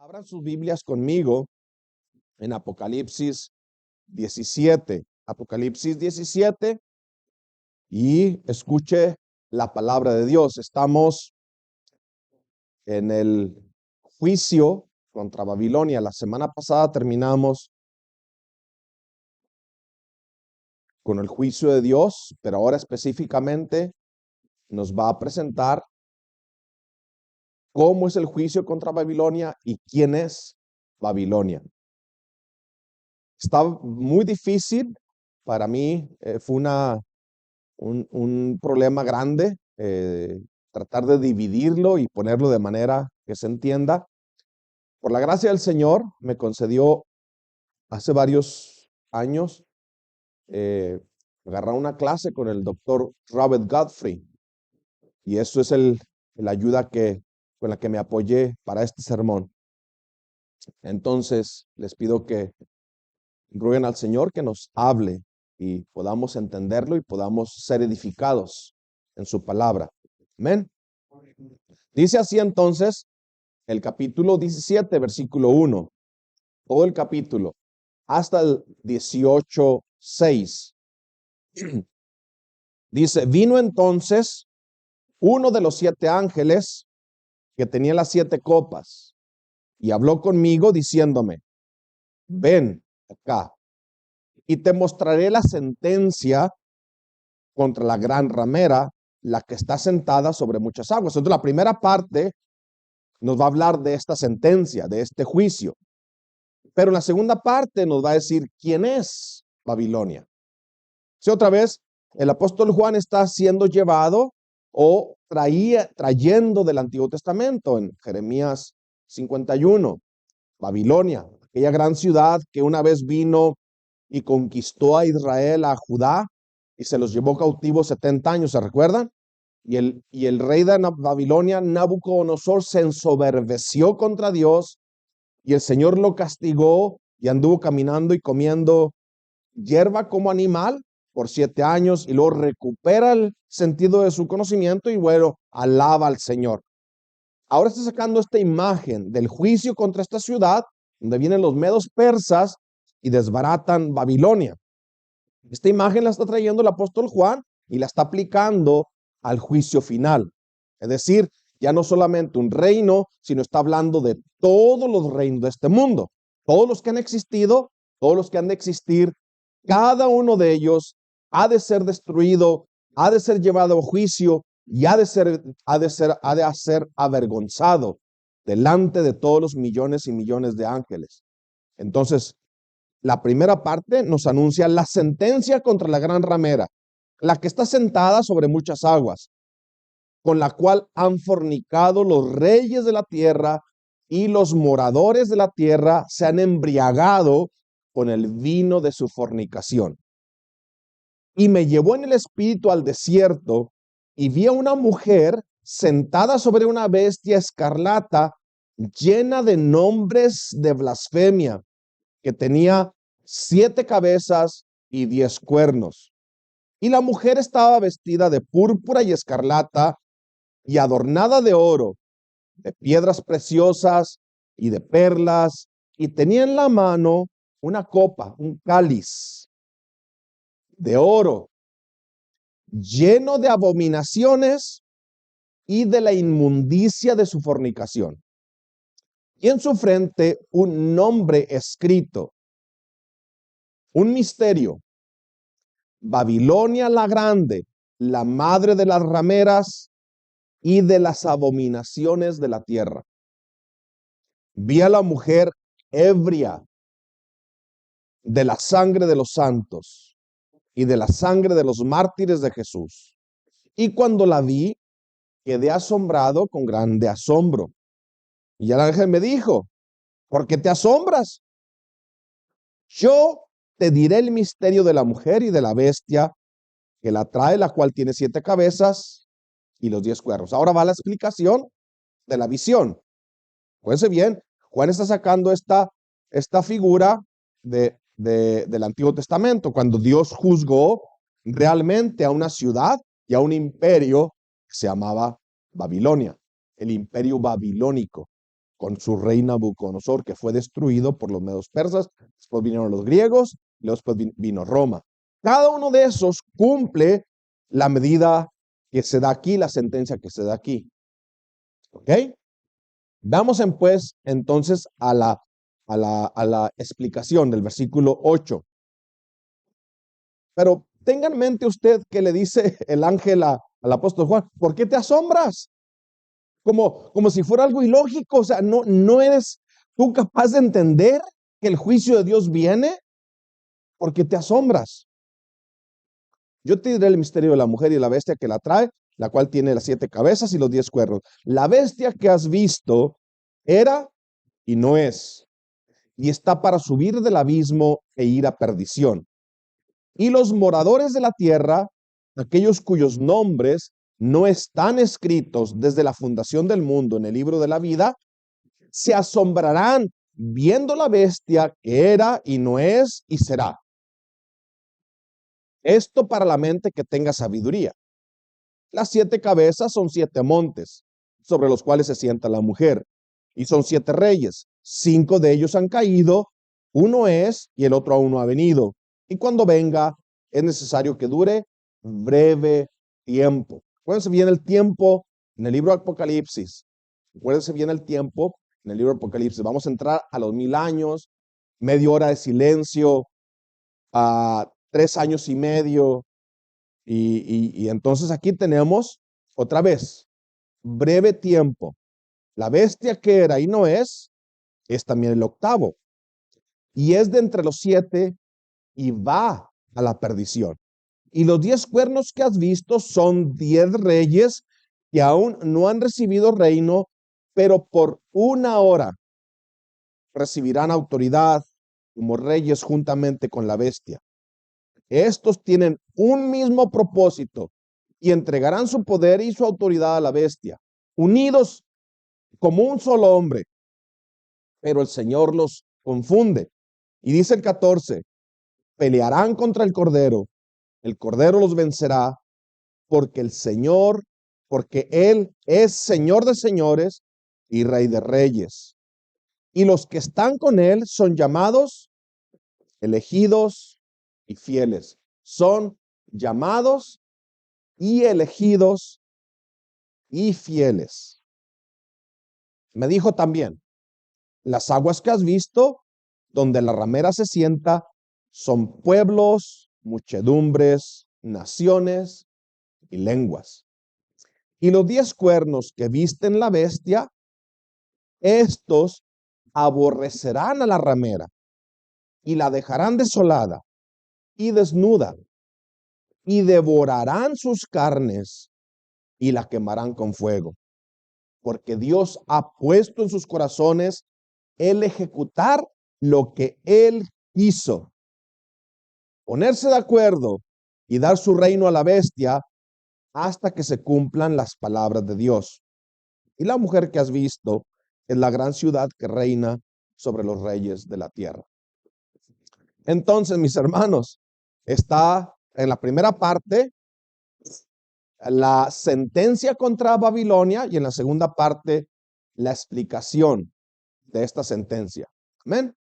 Abran sus Biblias conmigo en Apocalipsis 17. Apocalipsis 17 y escuche la palabra de Dios. Estamos en el juicio contra Babilonia. La semana pasada terminamos con el juicio de Dios, pero ahora específicamente nos va a presentar cómo es el juicio contra Babilonia y quién es Babilonia. Está muy difícil para mí, fue un problema grande tratar de dividirlo y ponerlo de manera que se entienda. Por la gracia del Señor me concedió hace varios años agarrar una clase con el doctor Robert Godfrey, y eso es la ayuda con la que me apoyé para este sermón. Entonces les pido que rueguen al Señor que nos hable y podamos entenderlo y podamos ser edificados en su palabra. Amén. Dice así entonces el capítulo 17, versículo 1, todo el capítulo, hasta el 18:6. Dice: vino entonces uno de los 7 ángeles que tenía las 7 copas y habló conmigo diciéndome: ven acá y te mostraré la sentencia contra la gran ramera, la que está sentada sobre muchas aguas. Entonces la primera parte nos va a hablar de esta sentencia, de este juicio. Pero en la segunda parte nos va a decir quién es Babilonia. Si otra vez el apóstol Juan está siendo llevado o trayendo del Antiguo Testamento en Jeremías 51, Babilonia, aquella gran ciudad que una vez vino y conquistó a Israel, a Judá, y se los llevó cautivos 70 años, ¿se recuerdan? Y el rey de Babilonia, Nabucodonosor, se ensoberbeció contra Dios y el Señor lo castigó y anduvo caminando y comiendo hierba como animal por 7 años y luego recupera el sentido de su conocimiento y bueno, alaba al Señor. Ahora está sacando esta imagen del juicio contra esta ciudad donde vienen los medos persas y desbaratan Babilonia. Esta imagen la está trayendo el apóstol Juan y la está aplicando al juicio final. Es decir, ya no solamente un reino, sino está hablando de todos los reinos de este mundo. Todos los que han existido, todos los que han de existir, cada uno de ellos ha de ser destruido, ha de ser llevado a juicio y ha de ser avergonzado delante de todos los millones y millones de ángeles. Entonces, la primera parte nos anuncia la sentencia contra la gran ramera, la que está sentada sobre muchas aguas, con la cual han fornicado los reyes de la tierra y los moradores de la tierra se han embriagado con el vino de su fornicación. Y me llevó en el espíritu al desierto y vi a una mujer sentada sobre una bestia escarlata llena de nombres de blasfemia, que tenía 7 cabezas y 10 cuernos. Y la mujer estaba vestida de púrpura y escarlata y adornada de oro, de piedras preciosas y de perlas, y tenía en la mano una copa, un cáliz de oro, lleno de abominaciones y de la inmundicia de su fornicación. Y en su frente un nombre escrito, un misterio: Babilonia la grande, la madre de las rameras y de las abominaciones de la tierra. Vi a la mujer ebria de la sangre de los santos y de la sangre de los mártires de Jesús. Y cuando la vi, quedé asombrado con grande asombro. Y el ángel me dijo: ¿por qué te asombras? Yo te diré el misterio de la mujer y de la bestia que la trae, la cual tiene 7 cabezas y los 10 cuernos. Ahora va la explicación de la visión. Fíjense bien, Juan está sacando esta figura del Antiguo Testamento, cuando Dios juzgó realmente a una ciudad y a un imperio que se llamaba Babilonia, el imperio babilónico. con su rey Nabucodonosor, que fue destruido por los medos persas. Después vinieron los griegos, y luego después vino Roma. Cada uno de esos cumple la medida que se da aquí, la sentencia que se da aquí. ¿Ok? Vamos pues entonces a la explicación del versículo 8. Pero tenga en mente usted que le dice el ángel al apóstol Juan: ¿por qué te asombras? Como si fuera algo ilógico. O sea, no eres tú capaz de entender que el juicio de Dios viene. ¿Por qué te asombras? Yo te diré el misterio de la mujer y la bestia que la trae, la cual tiene las 7 cabezas y los 10 cuernos. La bestia que has visto era y no es, y está para subir del abismo e ir a perdición. Y los moradores de la tierra, aquellos cuyos nombres no están escritos desde la fundación del mundo en el libro de la vida, se asombrarán viendo la bestia que era y no es y será. Esto para la mente que tenga sabiduría. Las 7 cabezas son 7 montes, sobre los cuales se sienta la mujer, y son 7 reyes. 5 de ellos han caído, uno es y el otro aún no ha venido. Y cuando venga, es necesario que dure breve tiempo. Acuérdense bien el tiempo en el libro de Apocalipsis. Acuérdense bien el tiempo en el libro de Apocalipsis. Vamos a entrar a los 1000 años, media hora de silencio, a 3 años y medio. Y entonces aquí tenemos otra vez breve tiempo. La bestia que era y no es también el octavo. Y es de entre los 7 y va a la perdición. Y los 10 cuernos que has visto son 10 reyes que aún no han recibido reino, pero por una hora recibirán autoridad como reyes juntamente con la bestia. Estos tienen un mismo propósito y entregarán su poder y su autoridad a la bestia, unidos como un solo hombre. Pero el Señor los confunde. Y dice el 14, pelearán contra el Cordero los vencerá, porque Él es Señor de señores y Rey de reyes. Y los que están con Él son llamados, elegidos y fieles. Son llamados y elegidos y fieles. Me dijo también: las aguas que has visto, donde la ramera se sienta, son pueblos, muchedumbres, naciones y lenguas. Y los 10 cuernos que visten la bestia, estos aborrecerán a la ramera y la dejarán desolada y desnuda, y devorarán sus carnes y la quemarán con fuego, porque Dios ha puesto en sus corazones el ejecutar lo que Él hizo, ponerse de acuerdo y dar su reino a la bestia hasta que se cumplan las palabras de Dios. Y la mujer que has visto es la gran ciudad que reina sobre los reyes de la tierra. Entonces, mis hermanos, está en la primera parte la sentencia contra Babilonia y en la segunda parte la explicación de esta sentencia. Amén.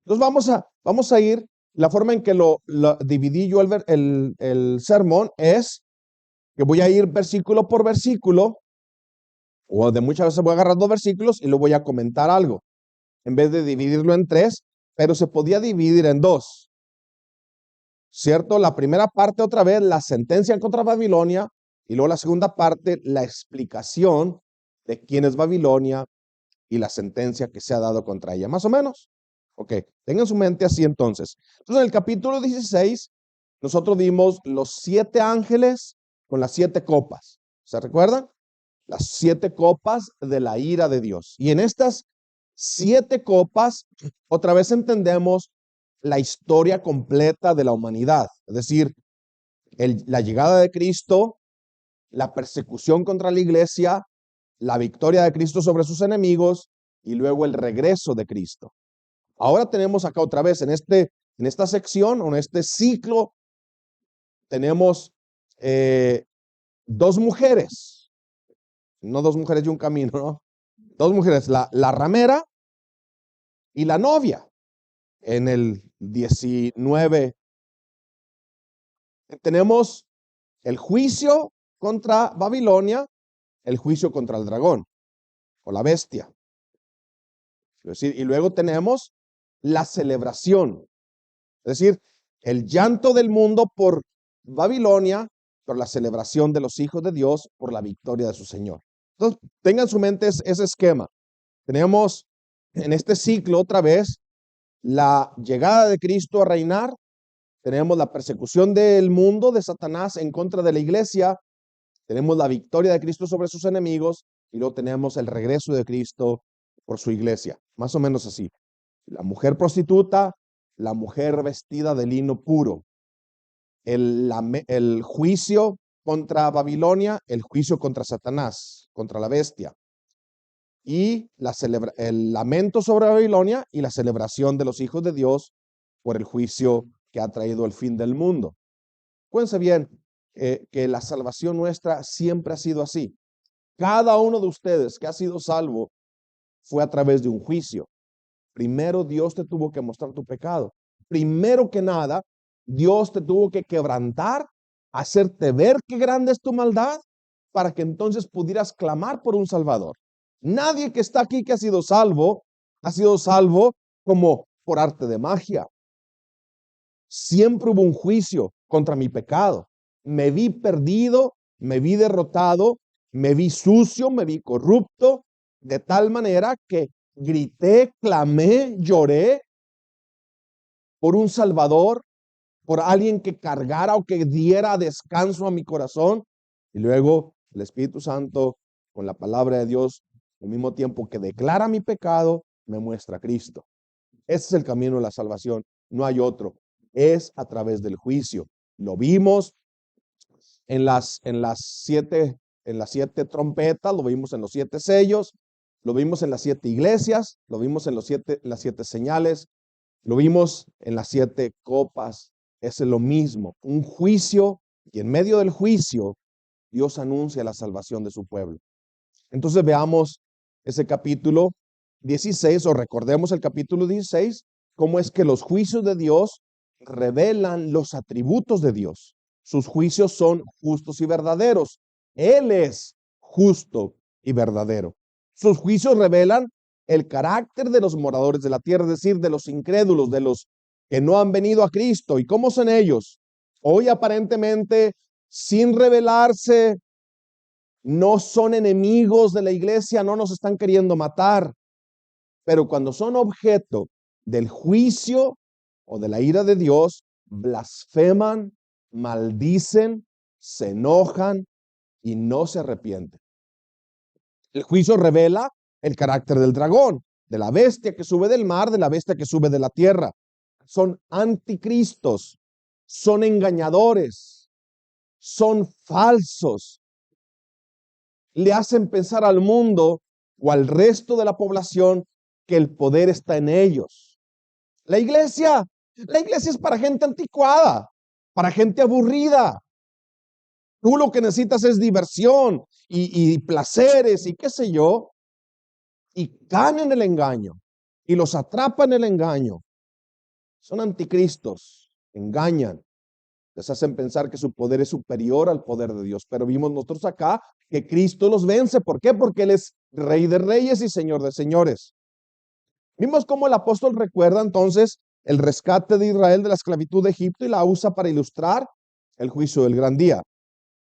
Entonces vamos a ir, la forma en que lo dividí yo el sermón es que voy a ir versículo por versículo, o de muchas veces voy a agarrar 2 versículos y lo voy a comentar algo, en vez de dividirlo en 3, pero se podía dividir en 2. ¿Cierto? La primera parte otra vez, la sentencia contra Babilonia, y luego la segunda parte, la explicación de quién es Babilonia y la sentencia que se ha dado contra ella, más o menos. Ok, tengan su mente así entonces. Entonces en el capítulo 16, nosotros vimos los 7 ángeles con las 7 copas. ¿Se recuerdan? Las 7 copas de la ira de Dios. Y en estas 7 copas, otra vez entendemos la historia completa de la humanidad. Es decir, la llegada de Cristo, la persecución contra la iglesia, la victoria de Cristo sobre sus enemigos y luego el regreso de Cristo. Ahora tenemos acá otra vez en esta sección o en este ciclo, tenemos 2 mujeres, no 2 mujeres y un camino, ¿no? Dos mujeres, la ramera y la novia. En el 19 tenemos el juicio contra Babilonia, el juicio contra el dragón o la bestia. Es decir, y luego tenemos la celebración, es decir, el llanto del mundo por Babilonia, por la celebración de los hijos de Dios, por la victoria de su Señor. Entonces, tengan en su mente ese esquema. Tenemos en este ciclo otra vez la llegada de Cristo a reinar, tenemos la persecución del mundo, de Satanás en contra de la iglesia, tenemos la victoria de Cristo sobre sus enemigos y luego tenemos el regreso de Cristo por su iglesia. Más o menos así. La mujer prostituta, la mujer vestida de lino puro, el juicio contra Babilonia, el juicio contra Satanás, contra la bestia, y el lamento sobre Babilonia y la celebración de los hijos de Dios por el juicio que ha traído el fin del mundo. Cuídense bien que la salvación nuestra siempre ha sido así. Cada uno de ustedes que ha sido salvo fue a través de un juicio. Primero Dios te tuvo que mostrar tu pecado. Primero que nada, Dios te tuvo que quebrantar, hacerte ver qué grande es tu maldad, para que entonces pudieras clamar por un Salvador. Nadie que está aquí que ha sido salvo como por arte de magia. Siempre hubo un juicio contra mi pecado. Me vi perdido, me vi derrotado, me vi sucio, me vi corrupto, de tal manera que grité, clamé, lloré por un Salvador, por alguien que cargara o que diera descanso a mi corazón. Y luego el Espíritu Santo, con la palabra de Dios, al mismo tiempo que declara mi pecado, me muestra a Cristo. Ese es el camino de la salvación, no hay otro. Es a través del juicio. Lo vimos en las siete trompetas, lo vimos en los 7 sellos, lo vimos en las 7 iglesias, lo vimos en las 7 señales, lo vimos en las 7 copas. Es lo mismo, un juicio, y en medio del juicio Dios anuncia la salvación de su pueblo. Entonces veamos ese capítulo 16, o recordemos el capítulo 16, cómo es que los juicios de Dios revelan los atributos de Dios. Sus juicios son justos y verdaderos. Él es justo y verdadero. Sus juicios revelan el carácter de los moradores de la tierra, es decir, de los incrédulos, de los que no han venido a Cristo. ¿Y cómo son ellos? Hoy aparentemente, sin revelarse, no son enemigos de la iglesia, no nos están queriendo matar, pero cuando son objeto del juicio o de la ira de Dios, blasfeman, maldicen, se enojan y no se arrepienten. El juicio revela el carácter del dragón, de la bestia que sube del mar, de la bestia que sube de la tierra. Son anticristos, son engañadores, son falsos. Le hacen pensar al mundo o al resto de la población que el poder está en ellos. La iglesia es para gente anticuada, para gente aburrida. Tú lo que necesitas es diversión y placeres y qué sé yo, y caen en el engaño y los atrapan en el engaño. Son anticristos, engañan, les hacen pensar que su poder es superior al poder de Dios. Pero vimos nosotros acá que Cristo los vence. ¿Por qué? Porque Él es Rey de reyes y Señor de señores. Vimos cómo el apóstol recuerda entonces el rescate de Israel de la esclavitud de Egipto y la usa para ilustrar el juicio del gran día.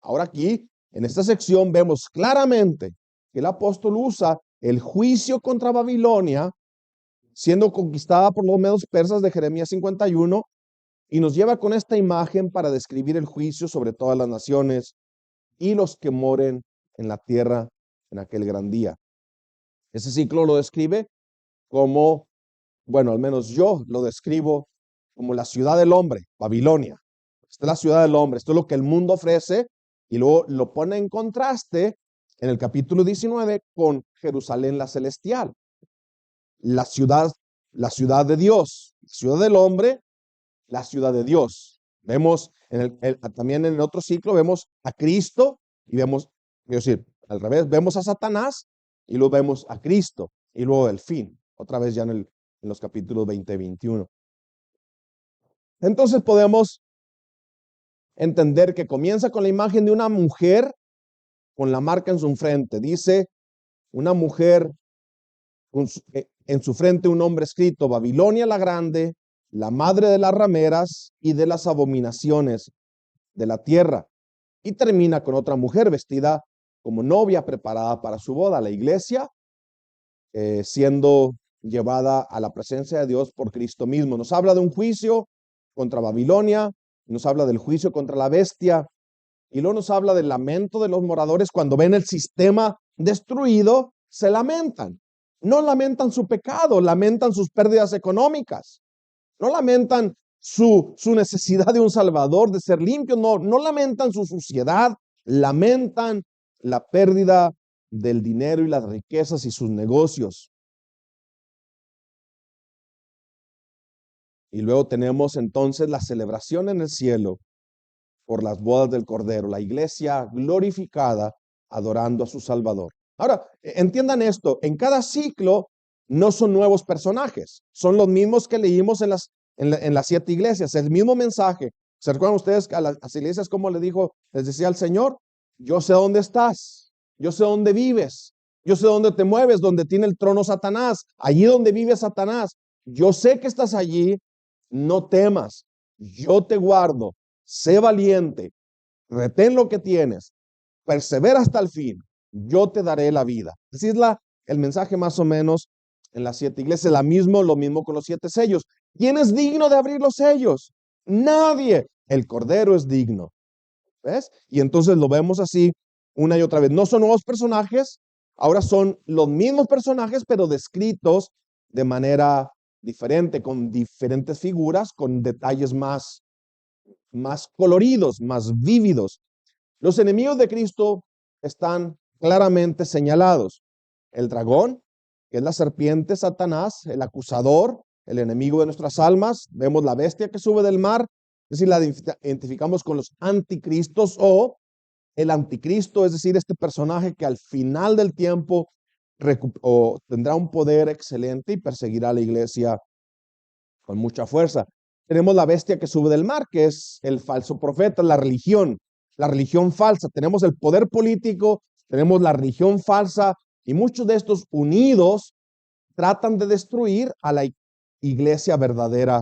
Ahora aquí, en esta sección, vemos claramente que el apóstol usa el juicio contra Babilonia, siendo conquistada por los medos persas de Jeremías 51, y nos lleva con esta imagen para describir el juicio sobre todas las naciones y los que moren en la tierra en aquel gran día. Ese ciclo lo describe como, bueno, al menos yo lo describo como la ciudad del hombre, Babilonia. Esta es la ciudad del hombre, esto es lo que el mundo ofrece, y luego lo pone en contraste en el capítulo 19 con Jerusalén la celestial, la ciudad de Dios, la ciudad del hombre, la ciudad de Dios. Vemos también en el otro ciclo vemos a Cristo y vemos, quiero decir, al revés, vemos a Satanás y luego vemos a Cristo, y luego el fin, otra vez ya en los capítulos 20 y 21. Entonces podemos entender que comienza con la imagen de una mujer con la marca en su frente. Dice, una mujer en su frente un nombre escrito, Babilonia la Grande, la madre de las rameras y de las abominaciones de la tierra. Y termina con otra mujer vestida como novia preparada para su boda. La iglesia siendo llevada a la presencia de Dios por Cristo mismo. Nos habla de un juicio contra Babilonia, nos habla del juicio contra la bestia, y luego nos habla del lamento de los moradores cuando ven el sistema destruido, se lamentan. No lamentan su pecado, lamentan sus pérdidas económicas, no lamentan su necesidad de un salvador, de ser limpio, no lamentan su suciedad, lamentan la pérdida del dinero y las riquezas y sus negocios. Y luego tenemos entonces la celebración en el cielo por las bodas del Cordero, la iglesia glorificada adorando a su Salvador. Ahora, entiendan esto, en cada ciclo no son nuevos personajes, son los mismos que leímos en las 7 iglesias, el mismo mensaje. ¿Se recuerdan ustedes a las iglesias cómo les decía el Señor? Yo sé dónde estás, yo sé dónde vives, yo sé dónde te mueves, donde tiene el trono Satanás, allí donde vive Satanás. Yo sé que estás allí, no temas, yo te guardo, sé valiente, retén lo que tienes, persevera hasta el fin, yo te daré la vida. Así es el mensaje más o menos en las 7 iglesias, lo mismo con los 7 sellos. ¿Quién es digno de abrir los sellos? Nadie. El Cordero es digno. ¿Ves? Y entonces lo vemos así una y otra vez. No son nuevos personajes, ahora son los mismos personajes, pero descritos de manera diferente, con diferentes figuras, con detalles más coloridos, más vívidos. Los enemigos de Cristo están claramente señalados. El dragón, que es la serpiente Satanás, el acusador, el enemigo de nuestras almas. Vemos la bestia que sube del mar, es decir, la identificamos con los anticristos o el anticristo, es decir, este personaje que al final del tiempo tendrá un poder excelente y perseguirá a la iglesia con mucha fuerza. Tenemos la bestia que sube del mar, que es el falso profeta, la religión falsa. Tenemos el poder político, tenemos la religión falsa, y muchos de estos unidos tratan de destruir a la iglesia verdadera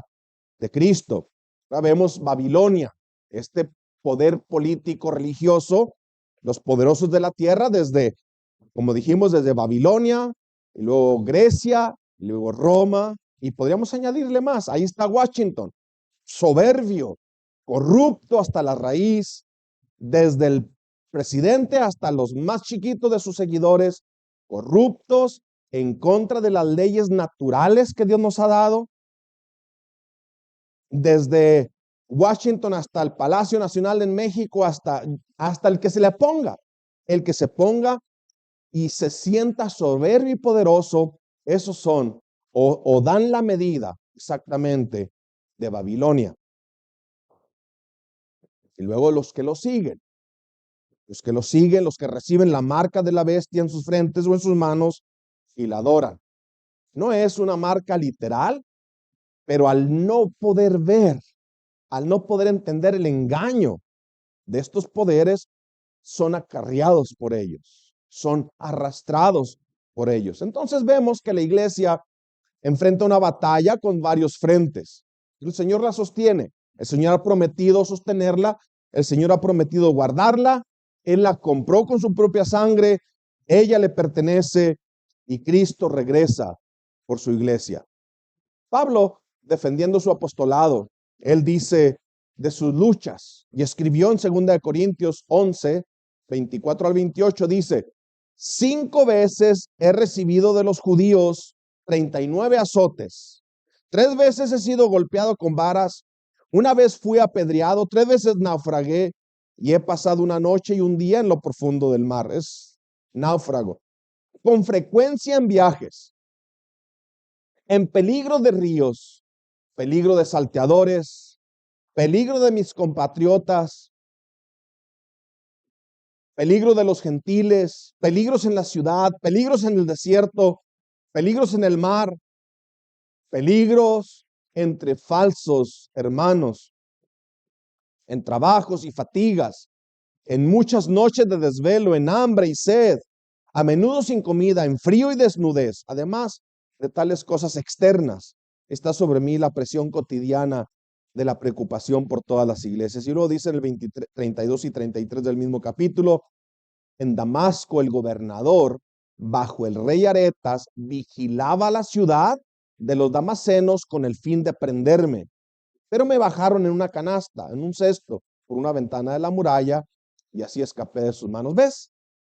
de Cristo. Ahora vemos Babilonia, este poder político religioso, los poderosos de la tierra, como dijimos, desde Babilonia, y luego Grecia, y luego Roma, y podríamos añadirle más. Ahí está Washington, soberbio, corrupto hasta la raíz, desde el presidente hasta los más chiquitos de sus seguidores, corruptos, en contra de las leyes naturales que Dios nos ha dado. Desde Washington hasta el Palacio Nacional en México, hasta el que se le ponga. El que se ponga y se sienta soberbio y poderoso, esos son o dan la medida exactamente de Babilonia. Y luego los que lo siguen, los que reciben la marca de la bestia en sus frentes o en sus manos y la adoran. No es una marca literal, pero al no poder ver, al no poder entender el engaño de estos poderes, son acarreados por ellos, son arrastrados por ellos. Entonces vemos que la iglesia enfrenta una batalla con varios frentes. El Señor la sostiene, el Señor ha prometido sostenerla, el Señor ha prometido guardarla, Él la compró con su propia sangre, ella le pertenece y Cristo regresa por su iglesia. Pablo, defendiendo su apostolado, él dice de sus luchas y escribió en 2 Corintios 11, 24 al 28, dice: 5 veces he recibido de los judíos 39 azotes, 3 veces he sido golpeado con varas, una vez fui apedreado, 3 veces naufragué y he pasado una noche y un día en lo profundo del mar. Es náufrago. Con frecuencia en viajes, en peligro de ríos, peligro de salteadores, peligro de mis compatriotas, peligro de los gentiles, peligros en la ciudad, peligros en el desierto, peligros en el mar, peligros entre falsos hermanos, en trabajos y fatigas, en muchas noches de desvelo, en hambre y sed, a menudo sin comida, en frío y desnudez. Además de tales cosas externas, está sobre mí la presión cotidiana de la preocupación por todas las iglesias. Y luego dice en el 23, 32 y 33 del mismo capítulo, en Damasco el gobernador, bajo el rey Aretas, vigilaba la ciudad de los damasenos con el fin de prenderme. Pero me bajaron en una canasta, en un cesto, por una ventana de la muralla, y así escapé de sus manos. ¿Ves?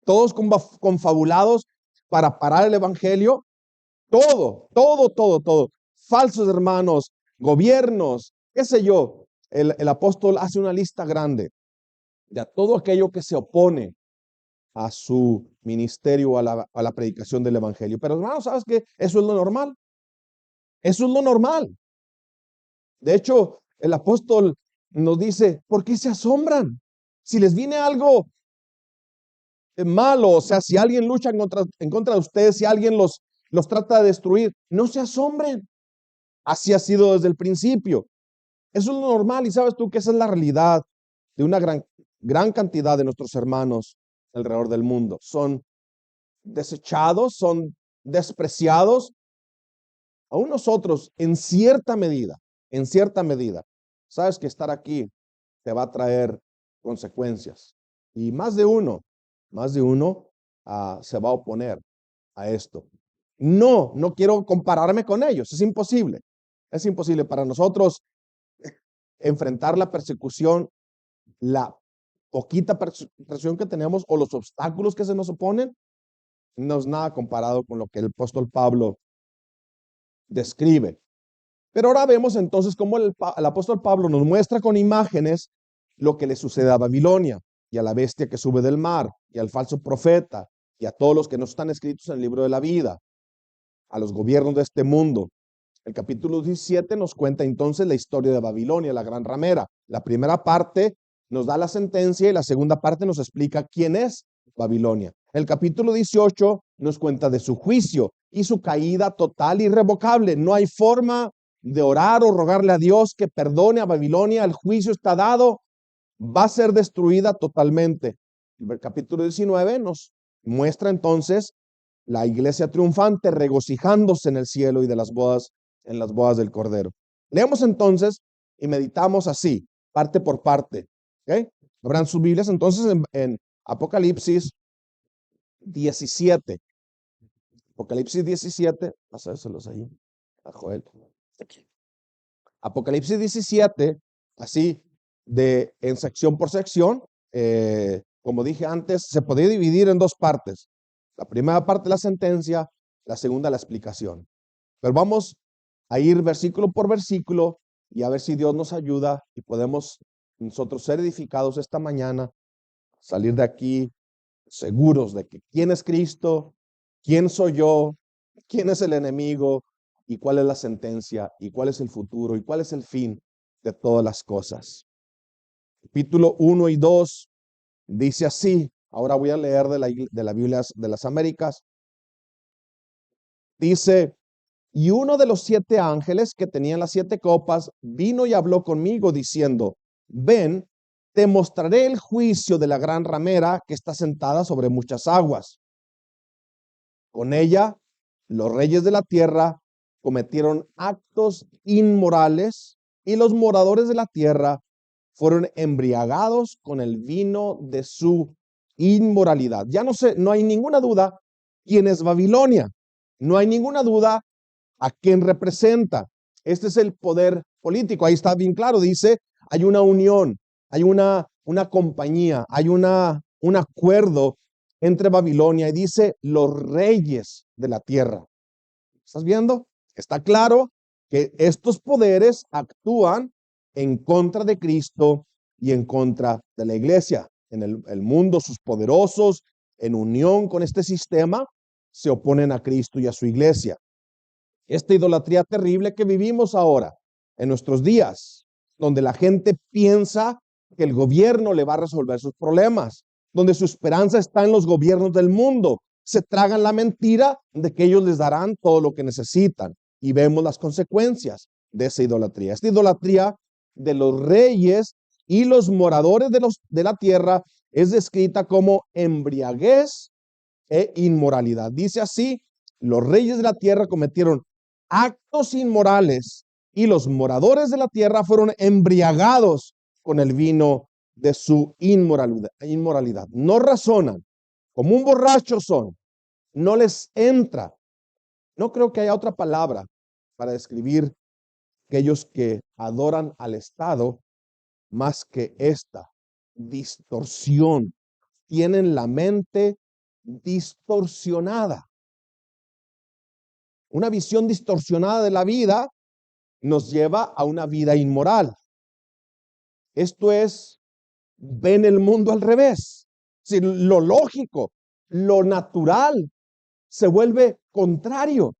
Todos confabulados para parar el evangelio. Todo. Falsos hermanos, gobiernos, qué sé yo. El apóstol hace una lista grande de todo aquello que se opone a su ministerio, a la predicación del evangelio. Pero hermanos, ¿sabes qué? Eso es lo normal. Eso es lo normal. De hecho, el apóstol nos dice, ¿por qué se asombran? Si les viene algo malo, o sea, si alguien lucha en contra de ustedes, si alguien los trata de destruir, no se asombren. Así ha sido desde el principio. Eso es lo normal, y sabes tú que esa es la realidad de una gran cantidad de nuestros hermanos alrededor del mundo. Son desechados, son despreciados. Aún nosotros, en cierta medida, sabes que estar aquí te va a traer consecuencias. Y más de uno se va a oponer a esto. No quiero compararme con ellos, es imposible. Es imposible para nosotros enfrentar la persecución, la poquita persecución que tenemos o los obstáculos que se nos oponen, no es nada comparado con lo que el apóstol Pablo describe. Pero ahora vemos entonces cómo el apóstol Pablo nos muestra con imágenes lo que le sucede a Babilonia y a la bestia que sube del mar y al falso profeta y a todos los que no están escritos en el libro de la vida, a los gobiernos de este mundo. El capítulo 17 nos cuenta entonces la historia de Babilonia, la gran ramera. La primera parte nos da la sentencia y la segunda parte nos explica quién es Babilonia. El capítulo 18 nos cuenta de su juicio y su caída total y irrevocable. No hay forma de orar o rogarle a Dios que perdone a Babilonia. El juicio está dado, va a ser destruida totalmente. El capítulo 19 nos muestra entonces la iglesia triunfante regocijándose en el cielo y en las bodas del Cordero. Leemos entonces y meditamos así, parte por parte. ¿Okay? Abran sus Biblias entonces en Apocalipsis 17. Apocalipsis 17, pasárselos ahí a Joel. Apocalipsis 17, así en sección por sección, como dije antes, se podía dividir en dos partes. La primera parte la sentencia, la segunda la explicación. Pero vamos a ir versículo por versículo y a ver si Dios nos ayuda y podemos nosotros ser edificados esta mañana, salir de aquí seguros de que quién es Cristo, quién soy yo, quién es el enemigo y cuál es la sentencia y cuál es el futuro y cuál es el fin de todas las cosas. Capítulo 1 y 2 dice así. Ahora voy a leer de la Biblia de las Américas. Dice, y uno de los 7 ángeles que tenían las 7 copas vino y habló conmigo diciendo, ven, te mostraré el juicio de la gran ramera que está sentada sobre muchas aguas. Con ella, los reyes de la tierra cometieron actos inmorales y los moradores de la tierra fueron embriagados con el vino de su inmoralidad. Ya no hay ninguna duda quién es Babilonia. No hay ninguna duda a quién representa. Este es el poder político. Ahí está bien claro. Dice, hay una unión, hay una compañía, hay un acuerdo entre Babilonia y dice los reyes de la tierra. ¿Estás viendo? Está claro que estos poderes actúan en contra de Cristo y en contra de la iglesia. En el mundo, sus poderosos, en unión con este sistema, se oponen a Cristo y a su iglesia. Esta idolatría terrible que vivimos ahora, en nuestros días, donde la gente piensa que el gobierno le va a resolver sus problemas, donde su esperanza está en los gobiernos del mundo. Se tragan la mentira de que ellos les darán todo lo que necesitan. Y vemos las consecuencias de esa idolatría. Esta idolatría de los reyes y los moradores de la tierra es descrita como embriaguez e inmoralidad. Dice así: los reyes de la tierra cometieron actos inmorales y los moradores de la tierra fueron embriagados con el vino de su inmoralidad. No razonan, como un borracho son, no les entra. No creo que haya otra palabra para describir aquellos que adoran al Estado más que esta: distorsión. Tienen la mente distorsionada. Una visión distorsionada de la vida nos lleva a una vida inmoral. Esto es, ven el mundo al revés. Si lo lógico, lo natural se vuelve contrario.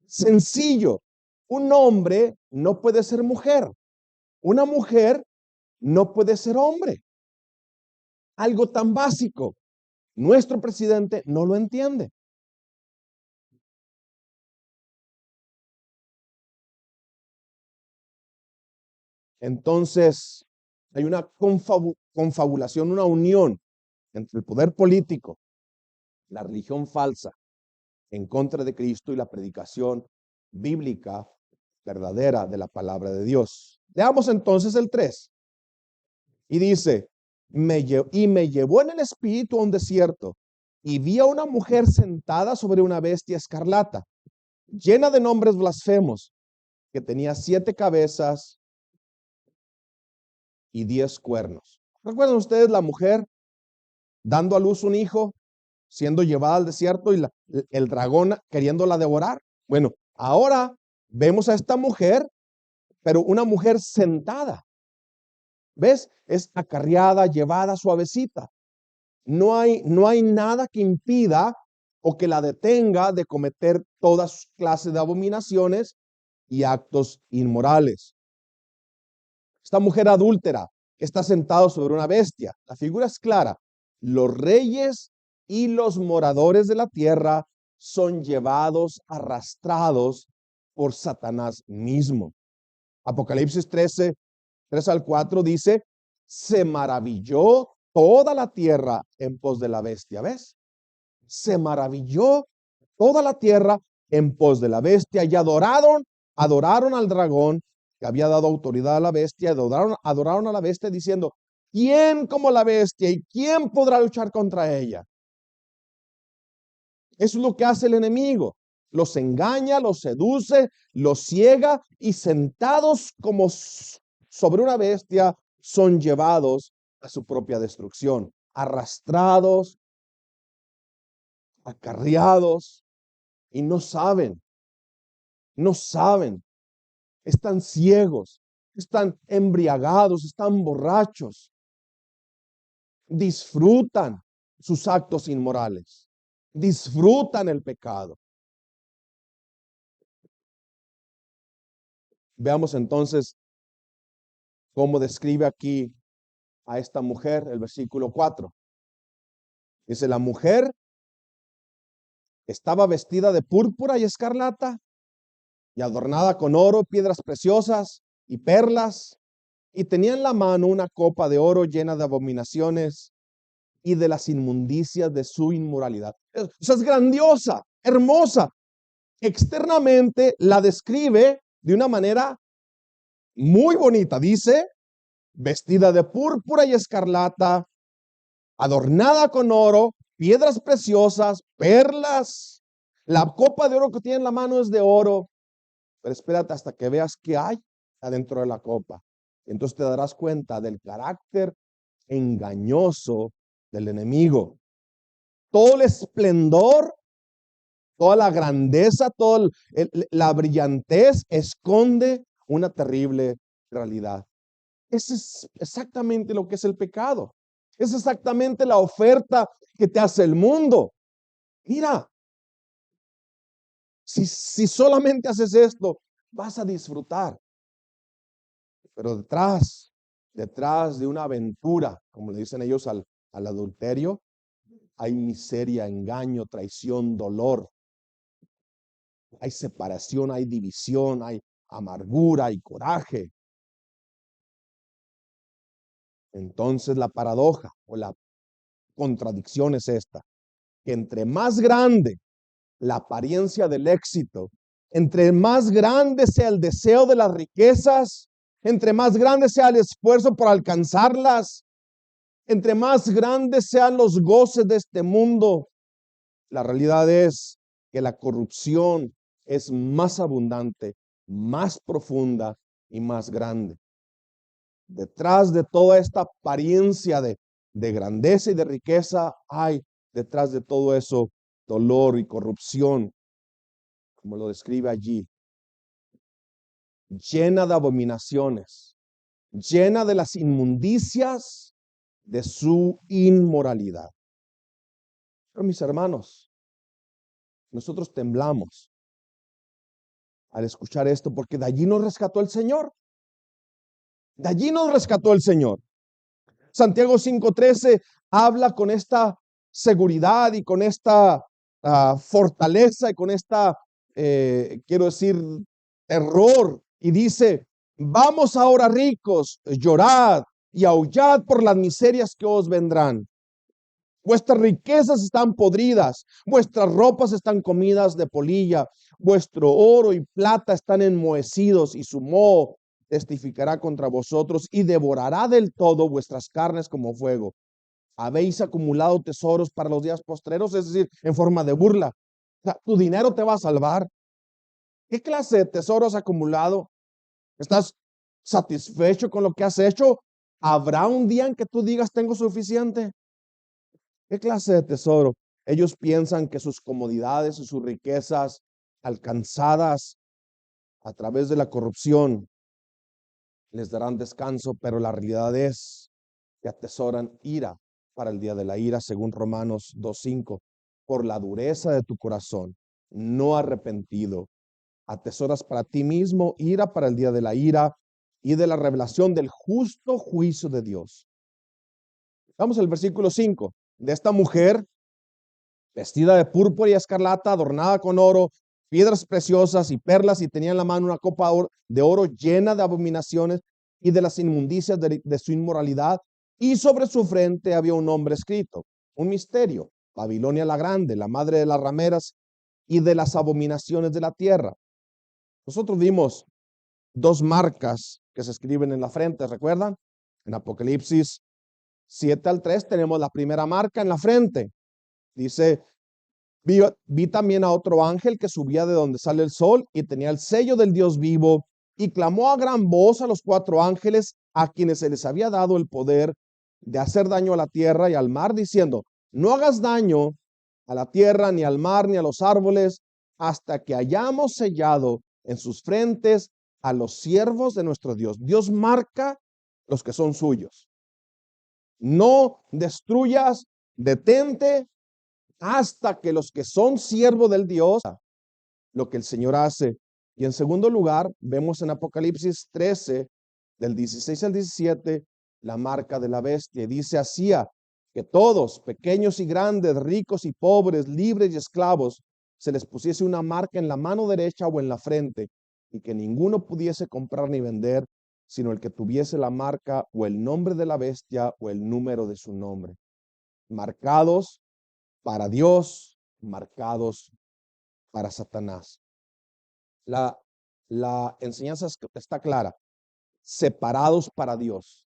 Sencillo. Un hombre no puede ser mujer. Una mujer no puede ser hombre. Algo tan básico. Nuestro presidente no lo entiende. Entonces, hay una confabulación, una unión entre el poder político, la religión falsa en contra de Cristo y la predicación bíblica verdadera de la palabra de Dios. Leamos entonces el 3. Y dice: me llevó en el espíritu a un desierto y vi a una mujer sentada sobre una bestia escarlata, llena de nombres blasfemos, que tenía 7 cabezas y 10 cuernos. ¿Recuerdan ustedes la mujer dando a luz un hijo, siendo llevada al desierto y el dragón queriéndola devorar? Bueno, ahora vemos a esta mujer, pero una mujer sentada. ¿Ves? Es acarreada, llevada, suavecita. No hay nada que impida o que la detenga de cometer todas clases de abominaciones y actos inmorales. Esta mujer adúltera está sentada sobre una bestia. La figura es clara. Los reyes y los moradores de la tierra son llevados, arrastrados por Satanás mismo. Apocalipsis 13, 3 al 4 dice: se maravilló toda la tierra en pos de la bestia. ¿Ves? Se maravilló toda la tierra en pos de la bestia y adoraron al dragón que había dado autoridad a la bestia, adoraron a la bestia diciendo: ¿quién como la bestia y quién podrá luchar contra ella? Eso es lo que hace el enemigo. Los engaña, los seduce, los ciega y sentados como sobre una bestia son llevados a su propia destrucción, arrastrados, acarreados, y no saben, están ciegos, están embriagados, están borrachos, disfrutan sus actos inmorales, disfrutan el pecado. Veamos entonces cómo describe aquí a esta mujer el versículo 4. Dice: la mujer estaba vestida de púrpura y escarlata y adornada con oro, piedras preciosas y perlas, y tenía en la mano una copa de oro llena de abominaciones y de las inmundicias de su inmoralidad. O sea, es grandiosa, hermosa. Externamente la describe de una manera muy bonita. Dice: vestida de púrpura y escarlata, adornada con oro, piedras preciosas, perlas. La copa de oro que tiene en la mano es de oro. Pero espérate hasta que veas qué hay adentro de la copa. Entonces te darás cuenta del carácter engañoso del enemigo. Todo el esplendor, toda la grandeza, toda la brillantez esconde una terrible realidad. Eso es exactamente lo que es el pecado. Es exactamente la oferta que te hace el mundo. Mira, si solamente haces esto, vas a disfrutar. Pero detrás de una aventura, como le dicen ellos al al adulterio, hay miseria, engaño, traición, dolor. Hay separación, hay división, hay amargura y coraje. Entonces la paradoja o la contradicción es esta, que entre más grande la apariencia del éxito, entre más grande sea el deseo de las riquezas, entre más grande sea el esfuerzo por alcanzarlas, entre más grandes sean los goces de este mundo, la realidad es que la corrupción es más abundante, más profunda y más grande. Detrás de toda esta apariencia de grandeza y de riqueza, hay detrás de todo eso dolor y corrupción, como lo describe allí, llena de abominaciones, llena de las inmundicias de su inmoralidad. Pero mis hermanos, nosotros temblamos al escuchar esto, porque de allí nos rescató el Señor. De allí nos rescató el Señor. Santiago 5:13 habla con esta seguridad y con esta fortaleza y con esta, quiero decir, terror. Y dice, vamos ahora ricos, llorad y aullad por las miserias que os vendrán. Vuestras riquezas están podridas, vuestras ropas están comidas de polilla, vuestro oro y plata están enmohecidos y su moho testificará contra vosotros y devorará del todo vuestras carnes como fuego. Habéis acumulado tesoros para los días postreros, es decir, en forma de burla. O sea, tu dinero te va a salvar. ¿Qué clase de tesoros has acumulado? ¿Estás satisfecho con lo que has hecho? ¿Habrá un día en que tú digas tengo suficiente? ¿Qué clase de tesoro? Ellos piensan que sus comodidades y sus riquezas alcanzadas a través de la corrupción les darán descanso, pero la realidad es que atesoran ira para el día de la ira, según Romanos 2:5. Por la dureza de tu corazón, no arrepentido, atesoras para ti mismo ira para el día de la ira y de la revelación del justo juicio de Dios. Vamos al versículo 5. De esta mujer, vestida de púrpura y escarlata, adornada con oro, piedras preciosas y perlas, y tenía en la mano una copa de oro llena de abominaciones y de las inmundicias de su inmoralidad, y sobre su frente había un nombre escrito, un misterio, Babilonia la grande, la madre de las rameras y de las abominaciones de la tierra. Nosotros vimos dos marcas que se escriben en la frente, ¿recuerdan? En Apocalipsis 7:3 tenemos la primera marca en la frente. Dice, vi también a otro ángel que subía de donde sale el sol y tenía el sello del Dios vivo y clamó a gran voz a los cuatro ángeles a quienes se les había dado el poder de hacer daño a la tierra y al mar, diciendo, no hagas daño a la tierra, ni al mar, ni a los árboles, hasta que hayamos sellado en sus frentes a los siervos de nuestro Dios. Dios marca los que son suyos. No destruyas, detente hasta que los que son siervos del Dios, lo que el Señor hace. Y en segundo lugar, vemos en Apocalipsis 13, del 16 al 17, la marca de la bestia. Dice, hacía que todos, pequeños y grandes, ricos y pobres, libres y esclavos, se les pusiese una marca en la mano derecha o en la frente, y que ninguno pudiese comprar ni vender, sino el que tuviese la marca o el nombre de la bestia o el número de su nombre. Marcados para Dios, marcados para Satanás. La enseñanza está clara. Separados para Dios,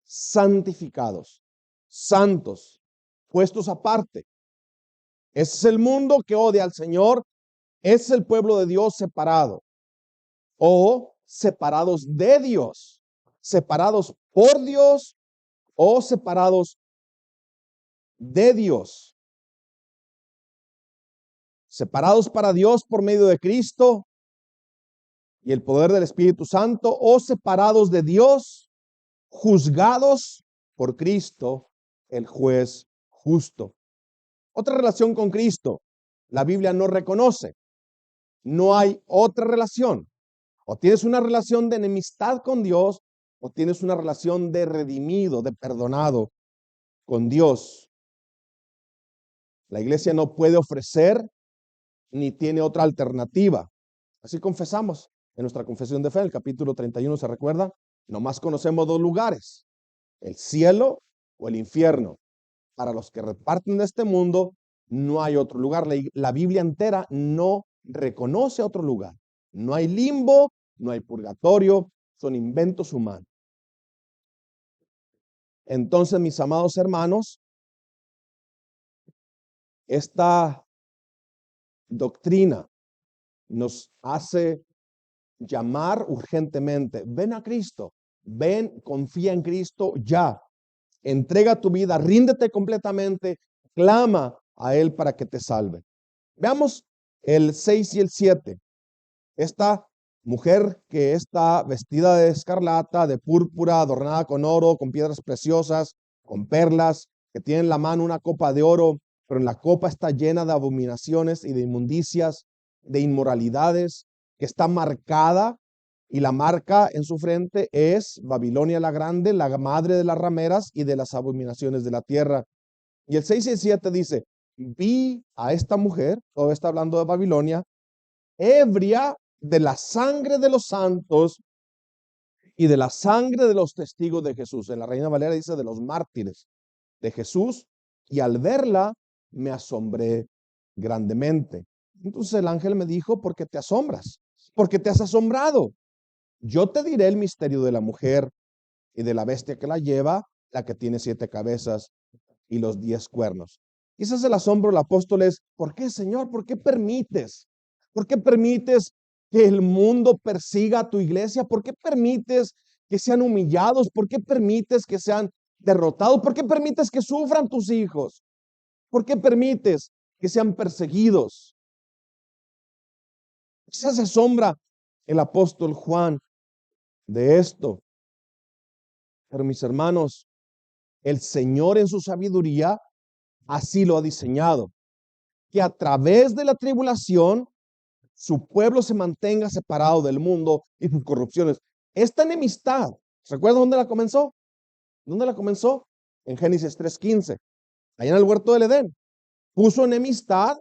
santificados, santos, puestos aparte. Ese es el mundo que odia al Señor. Ese es el pueblo de Dios separado. O separados de Dios, separados por Dios o separados de Dios. Separados para Dios por medio de Cristo y el poder del Espíritu Santo, o separados de Dios, juzgados por Cristo, el juez justo. Otra relación con Cristo, la Biblia no reconoce. No hay otra relación. O tienes una relación de enemistad con Dios, o tienes una relación de redimido, de perdonado con Dios. La iglesia no puede ofrecer ni tiene otra alternativa. Así confesamos en nuestra confesión de fe, en el capítulo 31, ¿se recuerda? Nomás conocemos dos lugares, el cielo o el infierno. Para los que reparten de este mundo, no hay otro lugar. La Biblia entera no reconoce otro lugar. No hay limbo, no hay purgatorio, son inventos humanos. Entonces, mis amados hermanos, esta doctrina nos hace llamar urgentemente: ven a Cristo, ven, confía en Cristo ya, entrega tu vida, ríndete completamente, clama a Él para que te salve. Veamos el 6 y el 7. Esta mujer que está vestida de escarlata, de púrpura, adornada con oro, con piedras preciosas, con perlas, que tiene en la mano una copa de oro, pero en la copa está llena de abominaciones y de inmundicias, de inmoralidades, que está marcada, y la marca en su frente es Babilonia la Grande, la madre de las rameras y de las abominaciones de la tierra. Y el 6 y el 7 dice: vi a esta mujer, todo está hablando de Babilonia, ebria de la sangre de los santos y de la sangre de los testigos de Jesús. En la Reina Valera dice de los mártires de Jesús, y al verla me asombré grandemente. Entonces el ángel me dijo: ¿por qué te asombras? ¿Por qué te has asombrado? Yo te diré el misterio de la mujer y de la bestia que la lleva, la que tiene 7 cabezas y los 10 cuernos. Y ese es el asombro del apóstol: es, ¿por qué, Señor? ¿Por qué permites? ¿Por qué permites que el mundo persiga a tu iglesia? ¿Por qué permites que sean humillados? ¿Por qué permites que sean derrotados? ¿Por qué permites que sufran tus hijos? ¿Por qué permites que sean perseguidos? Quizás se asombra el apóstol Juan de esto. Pero mis hermanos, el Señor en su sabiduría así lo ha diseñado, que a través de la tribulación su pueblo se mantenga separado del mundo y sus corrupciones. Esta enemistad, ¿recuerda dónde la comenzó? ¿Dónde la comenzó? En Génesis 3:15, allá en el huerto del Edén. Puso enemistad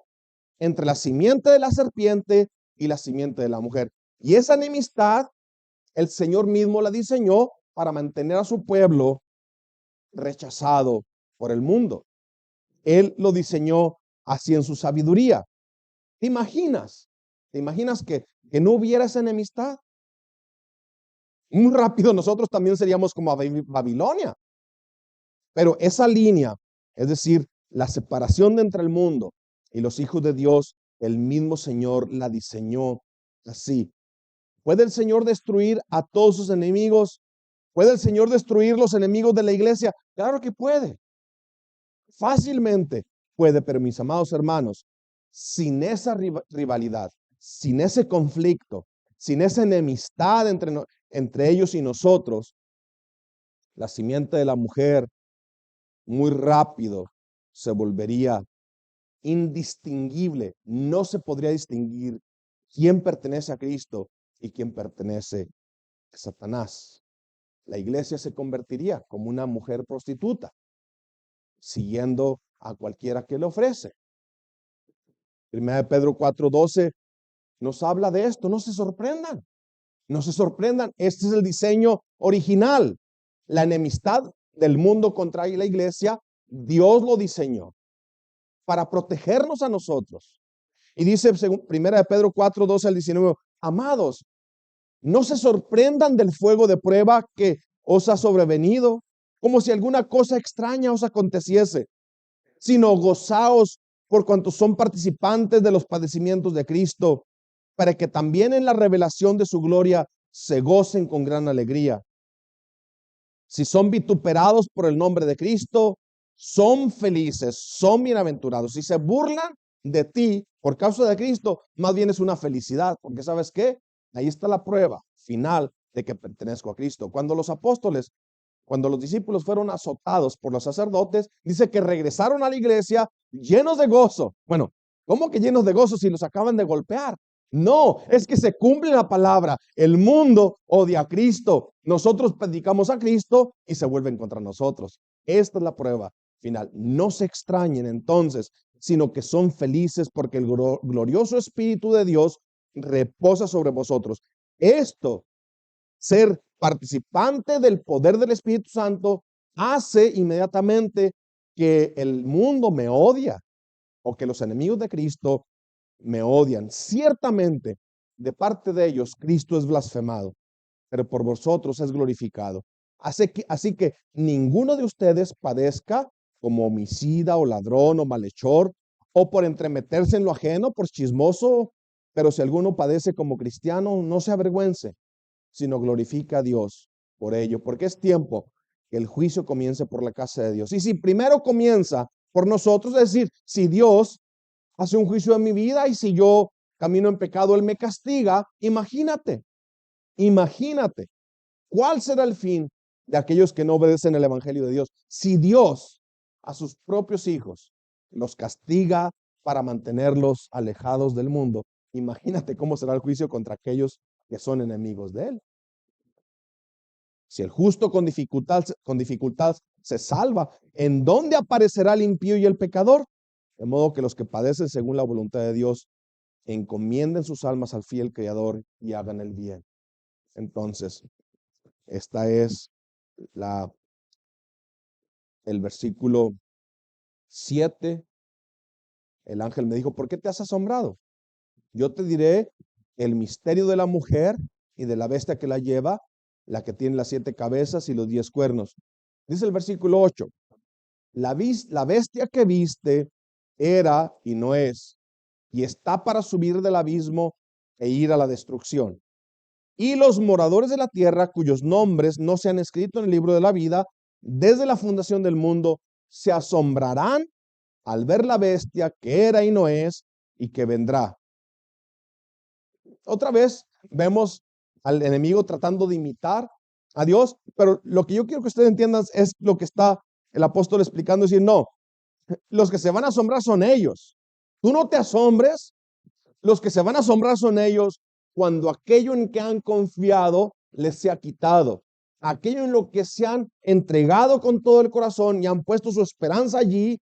entre la simiente de la serpiente y la simiente de la mujer. Y esa enemistad, el Señor mismo la diseñó para mantener a su pueblo rechazado por el mundo. Él lo diseñó así en su sabiduría. ¿Te imaginas? ¿Te imaginas que no hubiera esa enemistad? Muy rápido nosotros también seríamos como Babilonia. Pero esa línea, es decir, la separación de entre el mundo y los hijos de Dios, el mismo Señor la diseñó así. ¿Puede el Señor destruir a todos sus enemigos? ¿Puede el Señor destruir los enemigos de la iglesia? Claro que puede. Fácilmente puede, pero mis amados hermanos, sin esa rivalidad, sin ese conflicto, sin esa enemistad entre ellos y nosotros, la simiente de la mujer muy rápido se volvería indistinguible. No se podría distinguir quién pertenece a Cristo y quién pertenece a Satanás. La iglesia se convertiría como una mujer prostituta, siguiendo a cualquiera que le ofrece. Primera de Pedro 4:12 nos habla de esto. No se sorprendan, no se sorprendan. Este es el diseño original. La enemistad del mundo contra la iglesia, Dios lo diseñó para protegernos a nosotros. Y dice Primera de Pedro 4:12 al 19, amados, no se sorprendan del fuego de prueba que os ha sobrevenido, como si alguna cosa extraña os aconteciese, sino gozaos por cuanto son participantes de los padecimientos de Cristo, para que también en la revelación de su gloria se gocen con gran alegría. Si son vituperados por el nombre de Cristo, son felices, son bienaventurados. Si se burlan de ti por causa de Cristo, más bien es una felicidad, porque ¿sabes qué? Ahí está la prueba final de que pertenezco a Cristo. Cuando los discípulos fueron azotados por los sacerdotes, dice que regresaron a la iglesia llenos de gozo. Bueno, ¿cómo que llenos de gozo si los acaban de golpear? No, es que se cumple la palabra. El mundo odia a Cristo. Nosotros predicamos a Cristo y se vuelven contra nosotros. Esta es la prueba final. No se extrañen entonces, sino que son felices porque el glorioso Espíritu de Dios reposa sobre vosotros. Esto, ser participante del poder del Espíritu Santo, hace inmediatamente que el mundo me odia o que los enemigos de Cristo me odian. Ciertamente, de parte de ellos, Cristo es blasfemado, pero por vosotros es glorificado. Así que ninguno de ustedes padezca como homicida o ladrón o malhechor o por entremeterse en lo ajeno, por chismoso, pero si alguno padece como cristiano, no se avergüence, sino glorifica a Dios por ello, porque es tiempo que el juicio comience por la casa de Dios. Y si primero comienza por nosotros, es decir, si Dios hace un juicio en mi vida y si yo camino en pecado, Él me castiga, imagínate cuál será el fin de aquellos que no obedecen el evangelio de Dios. Si Dios a sus propios hijos los castiga para mantenerlos alejados del mundo, imagínate cómo será el juicio contra aquellos que son enemigos de Él. Si el justo con dificultad se salva, ¿en dónde aparecerá el impío y el pecador? De modo que los que padecen según la voluntad de Dios encomienden sus almas al fiel Creador y hagan el bien. Entonces, esta es el versículo 7. El ángel me dijo, ¿por qué te has asombrado? Yo te diré el misterio de la mujer y de la bestia que la lleva, la que tiene las 7 cabezas y los 10 cuernos. Dice el versículo 8, la bestia que viste era y no es, y está para subir del abismo e ir a la destrucción. Y los moradores de la tierra, cuyos nombres no se han escrito en el libro de la vida, desde la fundación del mundo, se asombrarán al ver la bestia que era y no es y que vendrá. Otra vez vemos al enemigo tratando de imitar a Dios, pero lo que yo quiero que ustedes entiendan es lo que está el apóstol explicando, decir, no, los que se van a asombrar son ellos. Tú no te asombres, los que se van a asombrar son ellos cuando aquello en que han confiado les sea quitado. Aquello en lo que se han entregado con todo el corazón y han puesto su esperanza allí,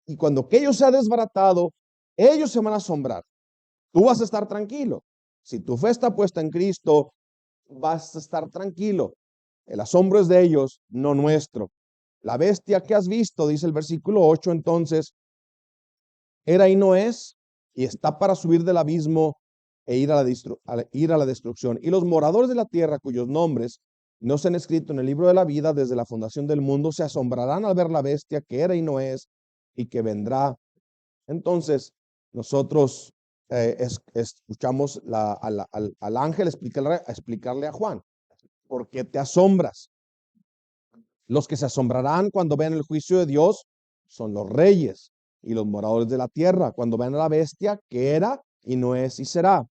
y cuando aquello se ha desbaratado, ellos se van a asombrar. Tú vas a estar tranquilo. Si tu fe está puesta en Cristo, vas a estar tranquilo. El asombro es de ellos, no nuestro. La bestia que has visto, dice el versículo 8, entonces, era y no es, y está para subir del abismo e ir a la destrucción. Y los moradores de la tierra, cuyos nombres no se han escrito en el libro de la vida desde la fundación del mundo, se asombrarán al ver la bestia que era y no es, y que vendrá. Entonces, nosotros escuchamos al ángel explicarle a Juan, ¿por qué te asombras? Los que se asombrarán cuando vean el juicio de Dios son los reyes y los moradores de la tierra, cuando vean a la bestia que era y no es y será.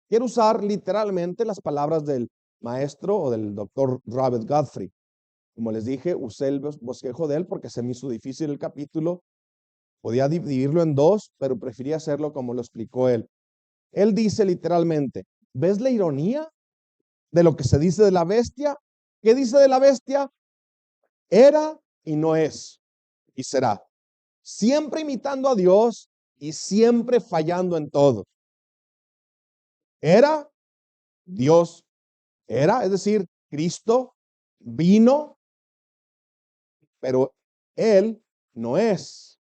Quiero usar literalmente las palabras del maestro o del doctor Robert Guthrie. Como les dije, usé el bosquejo de él porque se me hizo difícil el capítulo. Podía dividirlo en dos, pero preferí hacerlo como lo explicó él. Él dice literalmente, ¿ves la ironía de lo que se dice de la bestia? ¿Qué dice de la bestia? Era y no es y será. Siempre imitando a Dios y siempre fallando en todo. Era, Dios era, es decir, Cristo vino, pero Él no es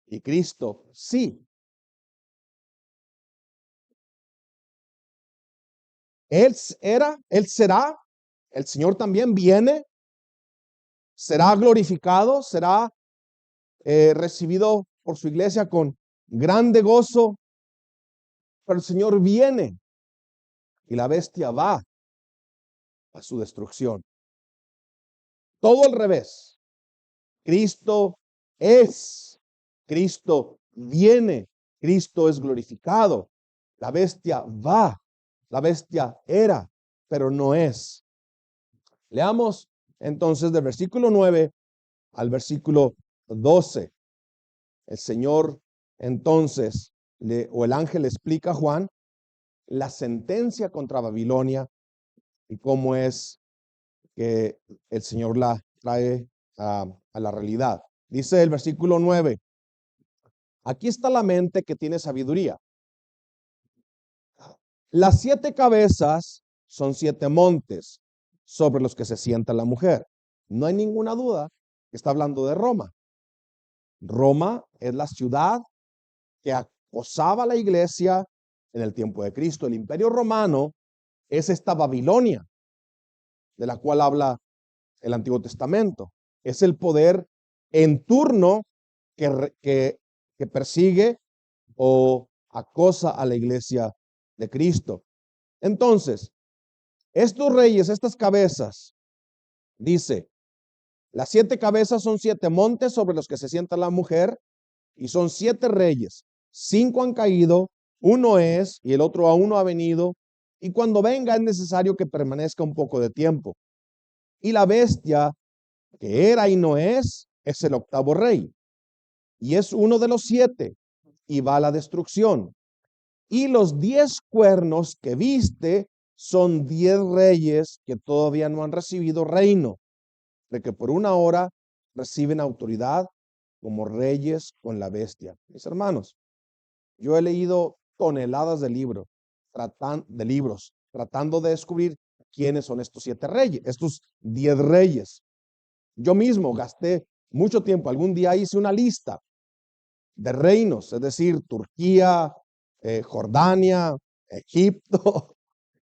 y Cristo sí. Él era, Él será, el Señor también viene, será glorificado, será recibido por su iglesia con grande gozo, pero el Señor viene y la bestia va a su destrucción. Todo al revés. Cristo es, Cristo viene, Cristo es glorificado. La bestia va, la bestia era, pero no es. Leamos entonces del versículo 9 al versículo 12. El Señor entonces, o el ángel le explica a Juan la sentencia contra Babilonia y cómo es que el Señor la trae a la realidad. Dice el versículo 9, aquí está la mente que tiene sabiduría. Las 7 cabezas son 7 montes sobre los que se sienta la mujer. No hay ninguna duda que está hablando de Roma. Roma es la ciudad que acosaba a la iglesia en el tiempo de Cristo. El imperio romano es esta Babilonia de la cual habla el Antiguo Testamento. Es el poder en turno que persigue o acosa a la iglesia de Cristo. Entonces, estos reyes, estas cabezas, dice, las 7 cabezas son 7 montes sobre los que se sienta la mujer y son 7 reyes. 5 han caído, uno es y el otro aún no ha venido, y cuando venga es necesario que permanezca un poco de tiempo. Y la bestia que era y no es el octavo rey, y es uno de los 7, y va a la destrucción. Y los 10 cuernos que viste son 10 reyes que todavía no han recibido reino, de que por una hora reciben autoridad como reyes con la bestia. Mis hermanos, yo he leído toneladas de libros, tratando de descubrir quiénes son estos 7 reyes, estos 10 reyes. Yo mismo gasté mucho tiempo, algún día hice una lista de reinos, es decir, Turquía, Jordania, Egipto,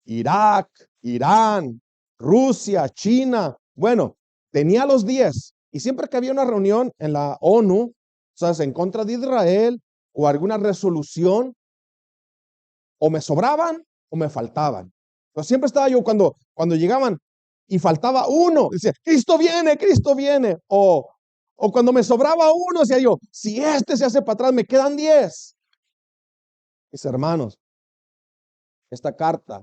Irak, Irán, Rusia, China. Bueno, tenía los 10 y siempre que había una reunión en la ONU, ¿sabes?, en contra de Israel o alguna resolución, o me sobraban o me faltaban. Pero siempre estaba yo cuando llegaban y faltaba uno, decía, Cristo viene. O cuando me sobraba uno, decía yo, si este se hace para atrás, me quedan 10. Mis hermanos, esta carta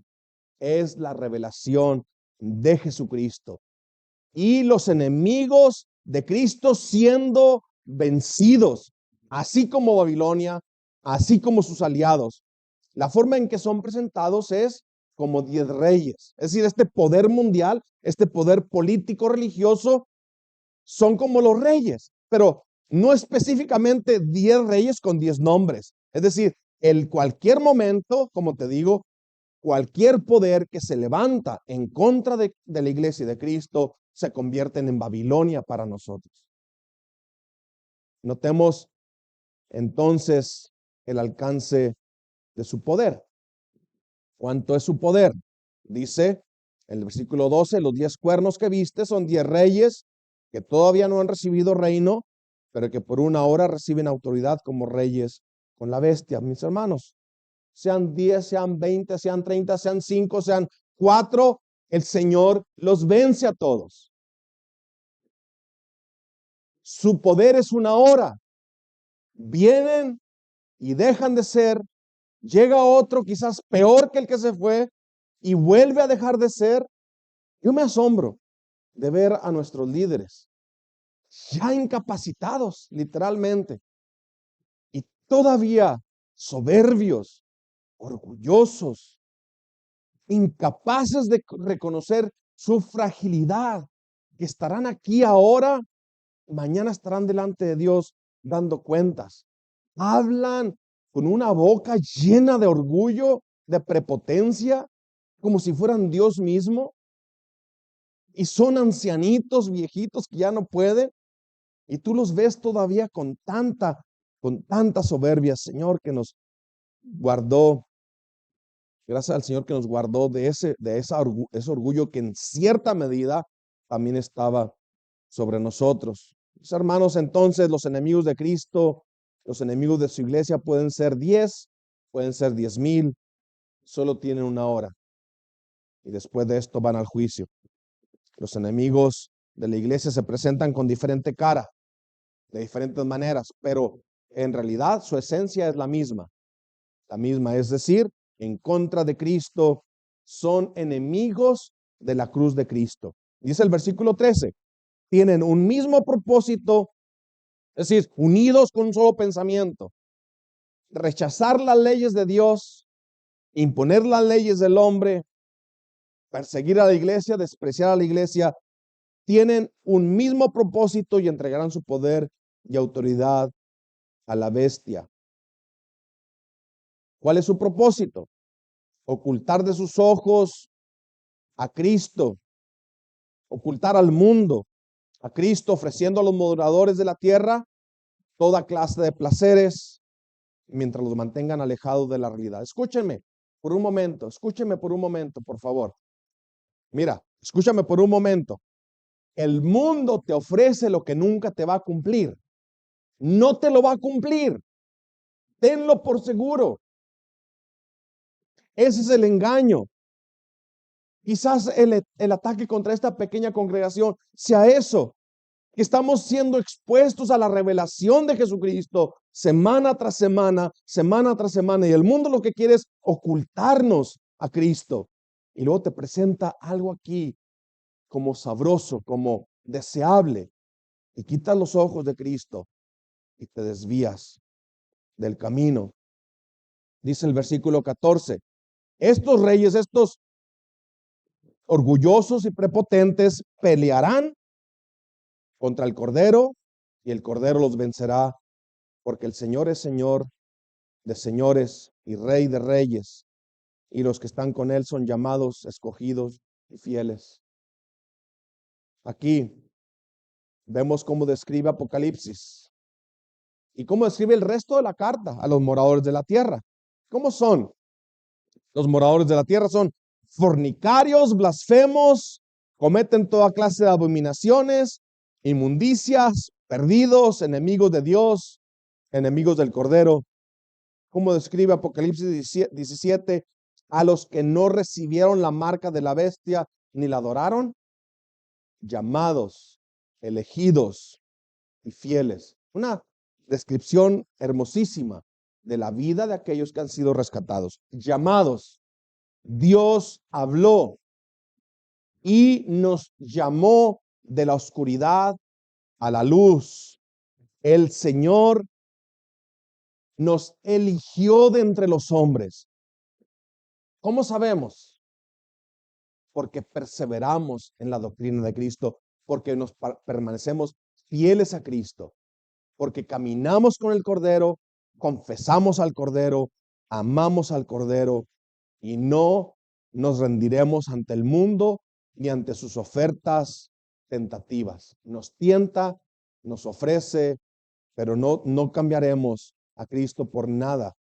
es la revelación de Jesucristo y los enemigos de Cristo siendo vencidos, así como Babilonia, así como sus aliados. La forma en que son presentados es como 10 reyes, es decir, este poder mundial, este poder político religioso, son como los reyes, pero no específicamente 10 reyes con 10 nombres. Es decir, en cualquier momento, como te digo, cualquier poder que se levanta en contra de la iglesia y de Cristo se convierten en Babilonia para nosotros. Notemos entonces el alcance de su poder. ¿Cuánto es su poder? Dice en el versículo 12, los 10 cuernos que viste son 10 reyes que todavía no han recibido reino, pero que por una hora reciben autoridad como reyes con la bestia. Mis hermanos, sean 10, sean 20, sean 30, sean 5, sean 4, el Señor los vence a todos. Su poder es una hora. Vienen y dejan de ser, llega otro quizás peor que el que se fue y vuelve a dejar de ser. Yo me asombro de ver a nuestros líderes ya incapacitados, literalmente, y todavía soberbios, orgullosos, incapaces de reconocer su fragilidad, que estarán aquí ahora, mañana estarán delante de Dios dando cuentas. Hablan con una boca llena de orgullo, de prepotencia, como si fueran Dios mismo, y son ancianitos, viejitos que ya no pueden, y tú los ves todavía con tanta soberbia. Señor, que nos guardó, gracias al Señor que nos guardó de ese orgullo que en cierta medida también estaba sobre nosotros. Mis hermanos, entonces los enemigos de Cristo, los enemigos de su iglesia pueden ser 10, pueden ser 10,000, solo tienen una hora y después de esto van al juicio. Los enemigos de la iglesia se presentan con diferente cara, de diferentes maneras, pero en realidad su esencia es la misma, es decir, en contra de Cristo, son enemigos de la cruz de Cristo. Dice el versículo 13, tienen un mismo propósito, es decir, unidos con un solo pensamiento, rechazar las leyes de Dios, imponer las leyes del hombre, perseguir a la iglesia, despreciar a la iglesia. Tienen un mismo propósito y entregarán su poder y autoridad a la bestia. ¿Cuál es su propósito? Ocultar de sus ojos a Cristo, ocultar al mundo a Cristo, ofreciendo a los moradores de la tierra toda clase de placeres mientras los mantengan alejados de la realidad. Escúchenme por un momento, por favor. Mira, escúchame por un momento. El mundo te ofrece lo que nunca te va a cumplir. No te lo va a cumplir. Tenlo por seguro. Ese es el engaño. Quizás el ataque contra esta pequeña congregación sea eso, que estamos siendo expuestos a la revelación de Jesucristo semana tras semana, y el mundo lo que quiere es ocultarnos a Cristo. Y luego te presenta algo aquí como sabroso, como deseable, y quitas los ojos de Cristo y te desvías del camino. Dice el versículo 14, estos reyes, estos orgullosos y prepotentes pelearán contra el Cordero y el Cordero los vencerá, porque el Señor es Señor de señores y Rey de reyes, y los que están con él son llamados, escogidos y fieles. Aquí vemos cómo describe Apocalipsis y cómo describe el resto de la carta a los moradores de la tierra. ¿Cómo son? Los moradores de la tierra son fornicarios, blasfemos, cometen toda clase de abominaciones, inmundicias, perdidos, enemigos de Dios, enemigos del Cordero. Como describe Apocalipsis 17, a los que no recibieron la marca de la bestia ni la adoraron, llamados, elegidos y fieles. Una descripción hermosísima de la vida de aquellos que han sido rescatados. Llamados. Dios habló y nos llamó de la oscuridad a la luz. El Señor nos eligió de entre los hombres. ¿Cómo sabemos? Porque perseveramos en la doctrina de Cristo, porque nos permanecemos fieles a Cristo, porque caminamos con el Cordero, confesamos al Cordero, amamos al Cordero y no nos rendiremos ante el mundo ni ante sus ofertas tentativas. Nos tienta, nos ofrece, pero no cambiaremos a Cristo por nada.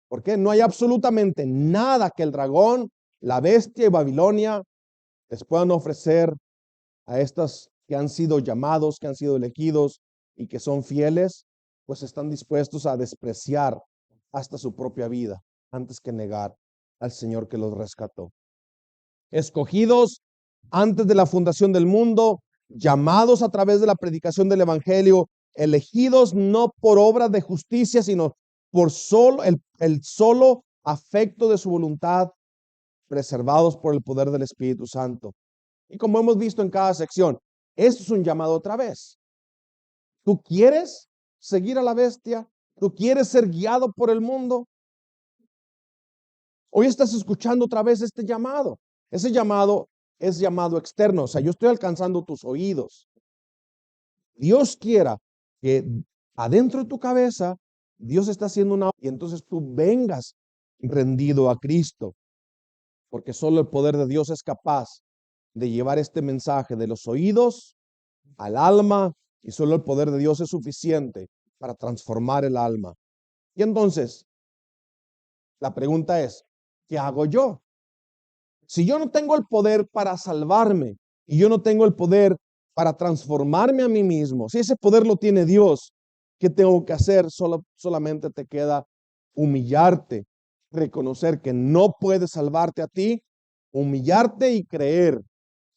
Porque no hay absolutamente nada que el dragón, la bestia y Babilonia les puedan ofrecer a estas que han sido llamados, que han sido elegidos y que son fieles, pues están dispuestos a despreciar hasta su propia vida antes que negar al Señor que los rescató. Escogidos antes de la fundación del mundo, llamados a través de la predicación del evangelio, elegidos no por obras de justicia, sino por el solo afecto de su voluntad, preservados por el poder del Espíritu Santo. Y como hemos visto en cada sección, esto es un llamado otra vez. ¿Tú quieres seguir a la bestia? ¿Tú quieres ser guiado por el mundo? Hoy estás escuchando otra vez este llamado. Ese llamado es llamado externo. O sea, yo estoy alcanzando tus oídos. Dios quiera que adentro de tu cabeza, Dios está haciendo una... Y entonces tú vengas rendido a Cristo. Porque solo el poder de Dios es capaz de llevar este mensaje de los oídos al alma. Y solo el poder de Dios es suficiente para transformar el alma. Y entonces, la pregunta es, ¿qué hago yo? Si yo no tengo el poder para salvarme y yo no tengo el poder para transformarme a mí mismo, si ese poder lo tiene Dios, ¿qué tengo que hacer? Solamente te queda humillarte, reconocer que no puedes salvarte a ti, humillarte y creer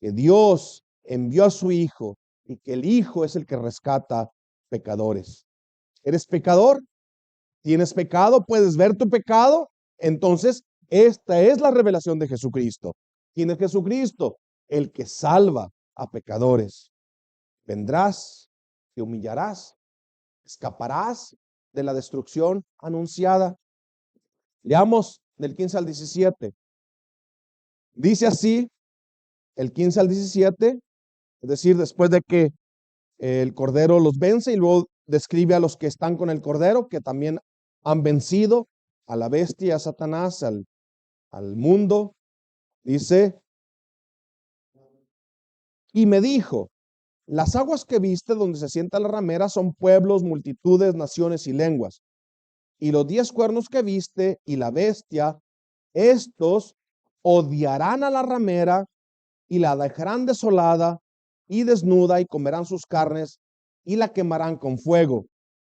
que Dios envió a su Hijo y que el Hijo es el que rescata pecadores. ¿Eres pecador? ¿Tienes pecado? ¿Puedes ver tu pecado? Entonces, esta es la revelación de Jesucristo. ¿Quién es Jesucristo? El que salva a pecadores. Vendrás, te humillarás, escaparás de la destrucción anunciada. Leamos del 15 al 17. Dice así, el 15 al 17, es decir, después de que el Cordero los vence y luego describe a los que están con el Cordero, que también han vencido a la bestia, a Satanás, al mundo. Dice, y me dijo, las aguas que viste donde se sienta la ramera son pueblos, multitudes, naciones y lenguas. Y los 10 cuernos que viste y la bestia, estos odiarán a la ramera y la dejarán desolada y desnuda y comerán sus carnes y la quemarán con fuego.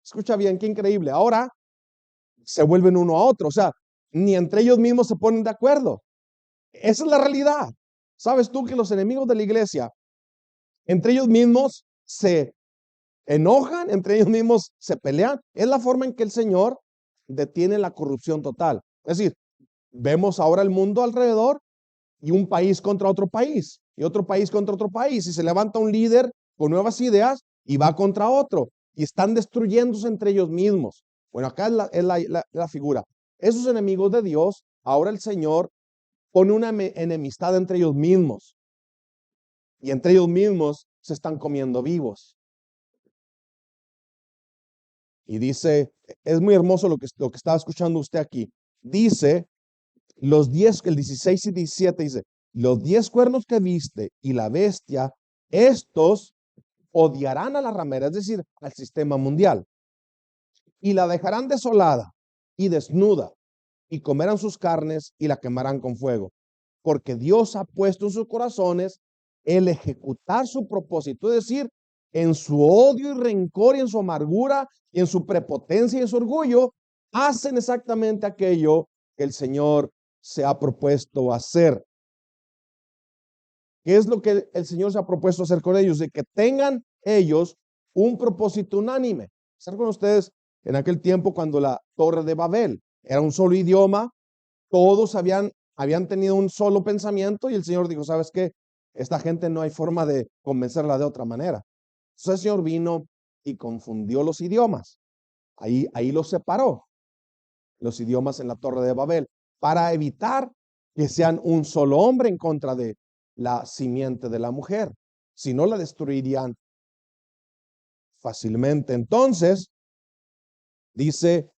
Escucha bien, qué increíble. Ahora se vuelven uno a otro, o sea, ni entre ellos mismos se ponen de acuerdo. Esa es la realidad. ¿Sabes tú que los enemigos de la iglesia, entre ellos mismos se enojan, entre ellos mismos se pelean? Es la forma en que el Señor detiene la corrupción total. Es decir, vemos ahora el mundo alrededor y un país contra otro país y otro país contra otro país, y se levanta un líder con nuevas ideas y va contra otro y están destruyéndose entre ellos mismos. Bueno, acá es la figura. Esos enemigos de Dios, ahora el Señor pone una enemistad entre ellos mismos y entre ellos mismos se están comiendo vivos. Y dice, es muy hermoso lo que estaba escuchando usted aquí. Dice, el 16 y 17 dice, los 10 cuernos que viste y la bestia, estos odiarán a la ramera, es decir, al sistema mundial, y la dejarán desolada y desnuda, y comerán sus carnes y la quemarán con fuego, porque Dios ha puesto en sus corazones el ejecutar su propósito, es decir, en su odio y rencor y en su amargura y en su prepotencia y en su orgullo, hacen exactamente aquello que el Señor se ha propuesto hacer. ¿Qué es lo que el Señor se ha propuesto hacer con ellos? De que tengan ellos un propósito unánime. ¿Están con ustedes? En aquel tiempo, cuando la Torre de Babel era un solo idioma, todos habían tenido un solo pensamiento, y el Señor dijo, ¿sabes qué? Esta gente no hay forma de convencerla de otra manera. Entonces el Señor vino y confundió los idiomas. Ahí los separó, los idiomas en la Torre de Babel, para evitar que sean un solo hombre en contra de la simiente de la mujer. Si no, la destruirían fácilmente. Entonces, dice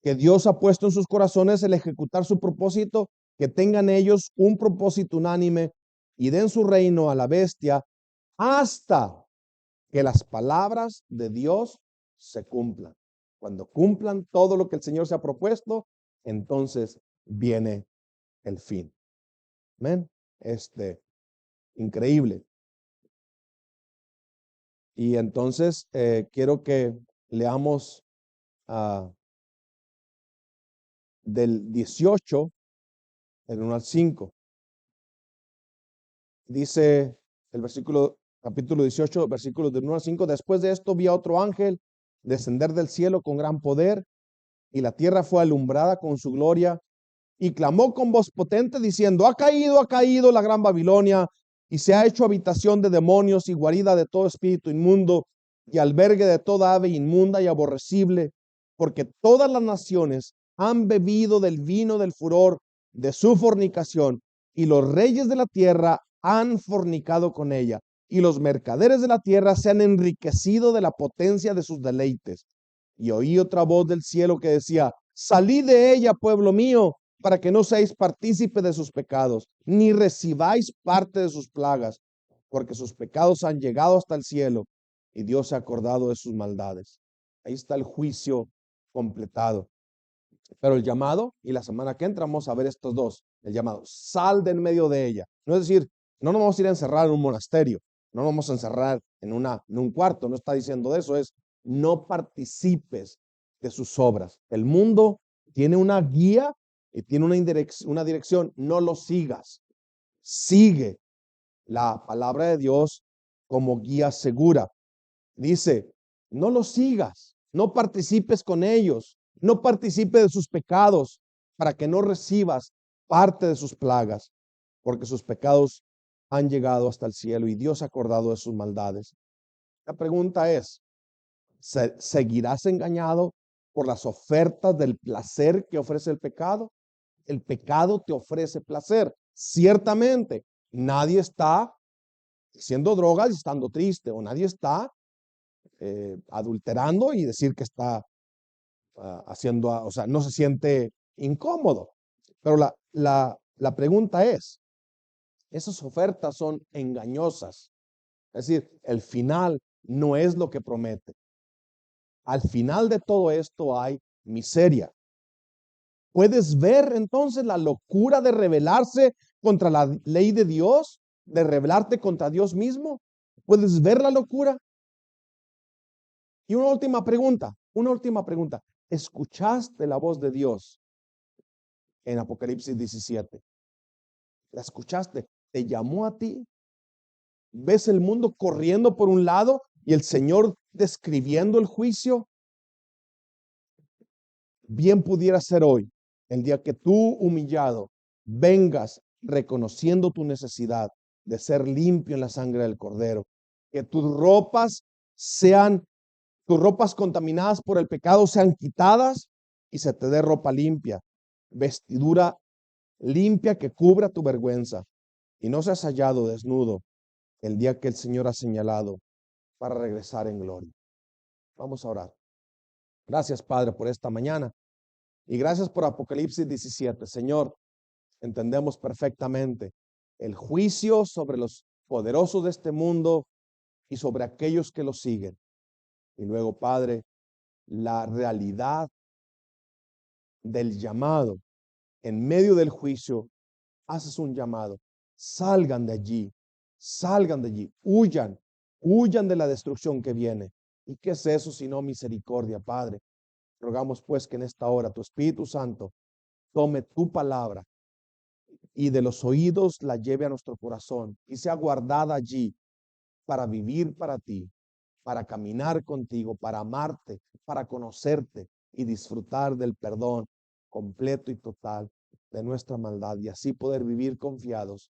que Dios ha puesto en sus corazones el ejecutar su propósito, que tengan ellos un propósito unánime y den su reino a la bestia hasta que las palabras de Dios se cumplan. Cuando cumplan todo lo que el Señor se ha propuesto, entonces viene el fin. Amén. Increíble. Y entonces quiero que leamos del 18, del 1 al 5. Dice el capítulo 18, versículos del 1 al 5. Después de esto vi a otro ángel descender del cielo con gran poder, y la tierra fue alumbrada con su gloria, y clamó con voz potente diciendo, ha caído la gran Babilonia, y se ha hecho habitación de demonios y guarida de todo espíritu inmundo y albergue de toda ave inmunda y aborrecible, porque todas las naciones han bebido del vino del furor de su fornicación, y los reyes de la tierra han fornicado con ella, y los mercaderes de la tierra se han enriquecido de la potencia de sus deleites. Y oí otra voz del cielo que decía, salid de ella, pueblo mío, para que no seáis partícipe de sus pecados, ni recibáis parte de sus plagas, porque sus pecados han llegado hasta el cielo, y Dios se ha acordado de sus maldades. Ahí está el juicio completado. Pero el llamado, y la semana que entra vamos a ver estos dos, el llamado, sal de en medio de ella. No es decir, no nos vamos a ir a encerrar en un monasterio, no nos vamos a encerrar en un cuarto, no está diciendo eso, es no participes de sus obras. El mundo tiene una guía y tiene una dirección, no lo sigas. Sigue la palabra de Dios como guía segura. Dice, no lo sigas, no participes con ellos, no participes de sus pecados, para que no recibas parte de sus plagas, porque sus pecados han llegado hasta el cielo y Dios ha acordado de sus maldades. La pregunta es, ¿seguirás engañado por las ofertas del placer que ofrece el pecado? El pecado te ofrece placer. Ciertamente, nadie está haciendo drogas y estando triste, o nadie está adulterando y decir que está haciendo, o sea, no se siente incómodo. Pero la pregunta es, esas ofertas son engañosas. Es decir, el final no es lo que promete. Al final de todo esto hay miseria. ¿Puedes ver entonces la locura de rebelarse contra la ley de Dios? ¿De rebelarte contra Dios mismo? ¿Puedes ver la locura? Y una última pregunta. ¿Escuchaste la voz de Dios en Apocalipsis 17? ¿La escuchaste? ¿Te llamó a ti? ¿Ves el mundo corriendo por un lado y el Señor describiendo el juicio? Bien pudiera ser hoy, el día que tú, humillado, vengas reconociendo tu necesidad de ser limpio en la sangre del Cordero, que tus ropas contaminadas por el pecado sean quitadas y se te dé ropa limpia, vestidura limpia que cubra tu vergüenza y no seas hallado desnudo el día que el Señor ha señalado para regresar en gloria. Vamos a orar. Gracias, Padre, por esta mañana. Y gracias por Apocalipsis 17. Señor, entendemos perfectamente el juicio sobre los poderosos de este mundo y sobre aquellos que lo siguen. Y luego, Padre, la realidad del llamado. En medio del juicio, haces un llamado. Salgan de allí, huyan de la destrucción que viene. ¿Y qué es eso sino misericordia, Padre? Rogamos pues que en esta hora tu Espíritu Santo tome tu palabra y de los oídos la lleve a nuestro corazón y sea guardada allí para vivir para ti, para caminar contigo, para amarte, para conocerte y disfrutar del perdón completo y total de nuestra maldad y así poder vivir confiados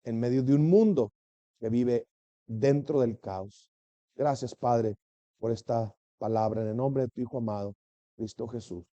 en medio de un mundo que vive dentro del caos. Gracias, Padre, por esta palabra en el nombre de tu Hijo amado, Cristo Jesús.